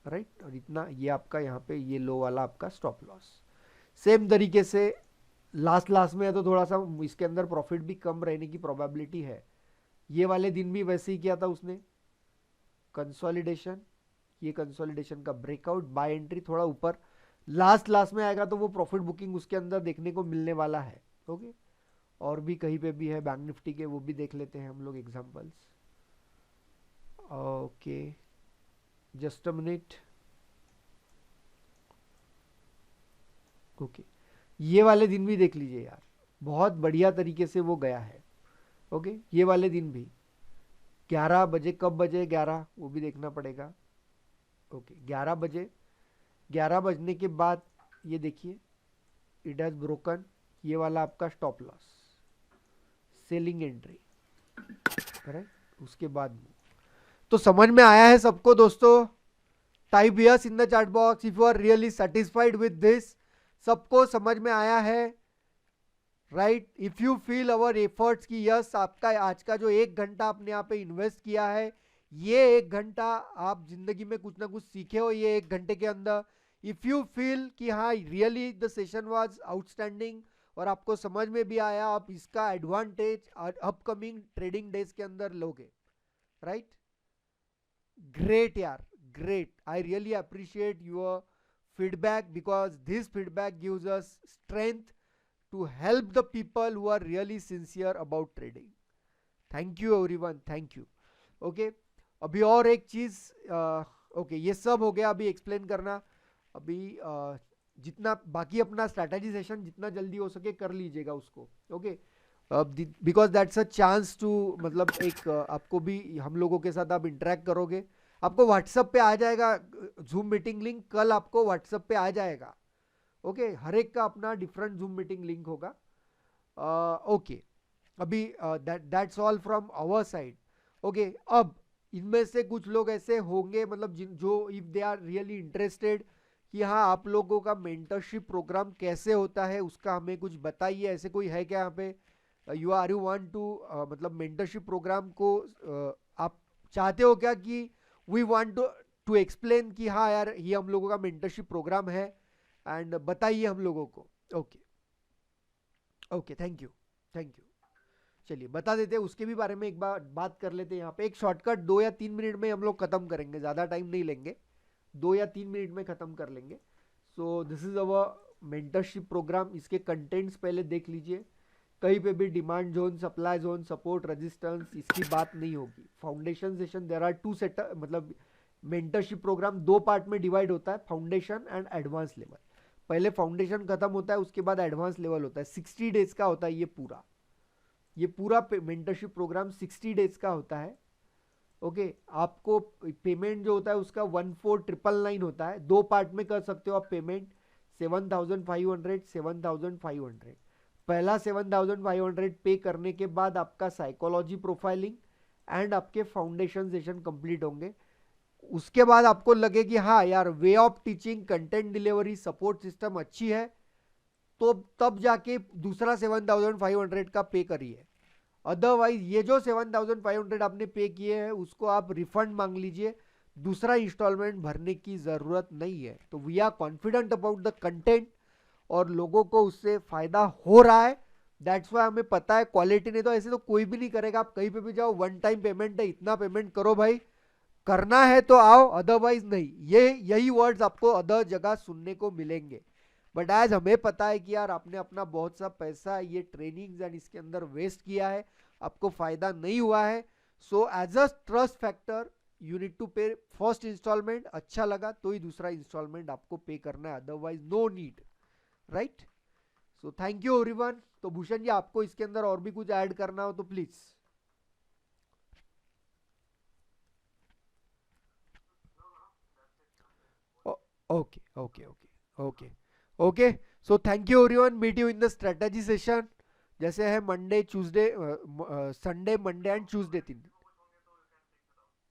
राइट। और इतना ये आपका यहाँ पे ये लो वाला आपका स्टॉप लॉस। सेम तरीके से लास्ट लास्ट में है तो थोड़ा सा इसके अंदर प्रॉफिट भी कम रहने की प्रोबेबिलिटी है। ये वाले दिन भी वैसे ही किया था उसने, कंसोलिडेशन, ये कंसोलिडेशन का ब्रेकआउट, बाय एंट्री थोड़ा ऊपर, लास्ट लास्ट में आएगा तो वो प्रॉफिट बुकिंग उसके अंदर देखने को मिलने वाला है। ओके, और भी कहीं पे भी है बैंक निफ्टी के, वो भी देख लेते हैं हम लोग examples. Okay, just a minute. Okay, ये वाले दिन भी देख लीजिए यार, बहुत बढ़िया तरीके से वो गया है. ओके, ये वाले दिन भी 11 बजे, कब बजे 11 वो भी देखना पड़ेगा. ओके, 11 बजे, 11 बजने के बाद ये देखिए इट हैज ब्रोकन, ये वाला आपका stop loss, selling entry, correct. उसके बाद तो समझ में आया है सबको दोस्तों? Type yes in the chat box if you are really satisfied with this. सबको समझ में आया है? Right. If you feel our efforts की यस, आपका आज का जो 1 घंटा आपने यहाँ पे इन्वेस्ट किया है, ये 1 घंटा आप जिंदगी में कुछ ना कुछ सीखे हो ये 1 घंटे के अंदर. इफ यू फील कि हाँ really the session was outstanding और आपको समझ में भी आया, आप इसका एडवांटेज अपकमिंग ट्रेडिंग डेज के अंदर लोगे. राइट. ग्रेट यार, great. I really appreciate your feedback because this feedback gives us strength to help the people who are really sincere about trading. Thank you everyone, thank you. Okay, अभी और एक चीज, okay ये सब हो गया अभी एक्सप्लेन करना. अभी जितना बाकी अपना स्ट्रैटेजी सेशन जितना जल्दी हो सके कर लीजिएगा उसको. Okay, because that's a chance to, मतलब एक आपको भी हम लोगों के साथ आप इंटरेक्ट करोगे. आपको व्हाट्सएप पे आ जाएगा जूम मीटिंग लिंक, कल आपको व्हाट्सएप पे आ जाएगा. ओके, हर एक का अपना डिफरेंट जूम मीटिंग लिंक होगा. ओके, अभी that's all from our side. Okay, अब इनमें से कुछ लोग ऐसे होंगे, मतलब जो if they are really interested कि हाँ आप लोगों का मेंटरशिप प्रोग्राम कैसे होता है उसका हमें कुछ बताइए. ऐसे कोई है क्या यहाँ पे? यू वांट टू, मतलब मेंटरशिप प्रोग्राम को आप चाहते हो क्या कि वी वांट टू एक्सप्लेन कि हाँ यार ये हम लोगों का मेंटरशिप प्रोग्राम है एंड बताइए हम लोगों को. Okay okay, thank you thank you. चलिए बता देते हैं, उसके भी बारे में एक बार बात कर लेते हैं. यहाँ पे एक शॉर्टकट 2 या 3 मिनट में हम लोग खत्म करेंगे, ज़्यादा टाइम नहीं लेंगे, 2 या 3 मिनट में खत्म कर लेंगे. So this is our mentorship program. इसके कंटेंट्स पहले देख लीजिए. कहीं पे भी demand zone, supply zone, support, resistance, इसकी बात नहीं होगी. Foundation session, there are 2 set, मतलब मेंटरशिप प्रोग्राम 2 पार्ट में डिवाइड होता है, फाउंडेशन एंड एडवांस लेवल. पहले फाउंडेशन खत्म होता है, उसके बाद एडवांस लेवल होता है. 60 डेज का होता है ये पूरा मेंटरशिप प्रोग्राम 60 डेज का होता है. ओके, आपको पेमेंट जो होता है उसका 14,999 होता है. 2 पार्ट में कर सकते हो आप पेमेंट, 7,500, 7,500. पहला 7,500 पे करने के बाद आपका साइकोलॉजी प्रोफाइलिंग एंड आपके फाउंडेशन सेशन कंप्लीट होंगे. उसके बाद आपको लगे कि हाँ यार way of teaching, content delivery, support system अच्छी है, तो तब जाके दूसरा 7,500 का पे करिए. अदरवाइज ये जो 7,500 आपने पे किए हैं उसको आप रिफंड मांग लीजिए, दूसरा इंस्टॉलमेंट भरने की जरूरत नहीं है. तो we are confident about the content और लोगों को उससे फायदा हो रहा है. दैट्स वाई हमें पता है क्वालिटी नहीं तो ऐसे तो कोई भी नहीं करेगा. आप कहीं पे भी जाओ, वन टाइम पेमेंट है, इतना पेमेंट करो भाई, करना है तो आओ, अदरवाइज नहीं. यही वर्ड्स आपको अदर जगह सुनने को मिलेंगे. बट एज हमें पता है कि यार आपने अपना बहुत सा पैसा ये ट्रेनिंग्स एंड इसके अंदर वेस्ट किया है, आपको फायदा नहीं हुआ है. So as a trust factor you need to pay first instalment. अच्छा लगा तो ही दूसरा इंस्टॉलमेंट आपको पे करना है, otherwise no need. Right. So thank you everyone. तो भूषण जी आपको इसके अंदर और भी कुछ ऐड करना हो तो please. Okay okay okay okay okay. So thank you everyone. Meet you in the strategy session. जैसे है Monday, Tuesday, Sunday, Monday and Tuesday 3.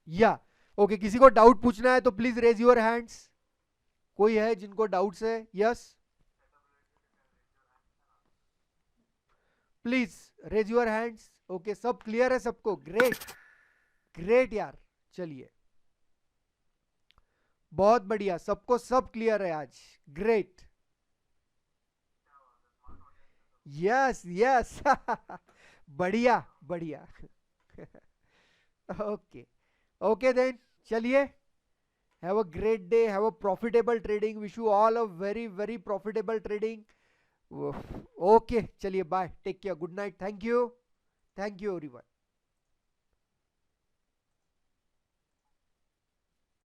या ओके, किसी को डाउट पूछना है तो प्लीज रेज योर हैंड्स. कोई है जिनको डाउट्स है? Yes please raise your hands. Okay, सब क्लियर है सबको? ग्रेट ग्रेट यार. चलिए बहुत बढ़िया, सबको सब क्लियर है आज. ग्रेट. यस यस बढ़िया बढ़िया ओके ओके देन. चलिए, have a great day, have a profitable trading. Wish you all a very very profitable trading. Okay, चलिए bye, take care, good night, thank you everyone.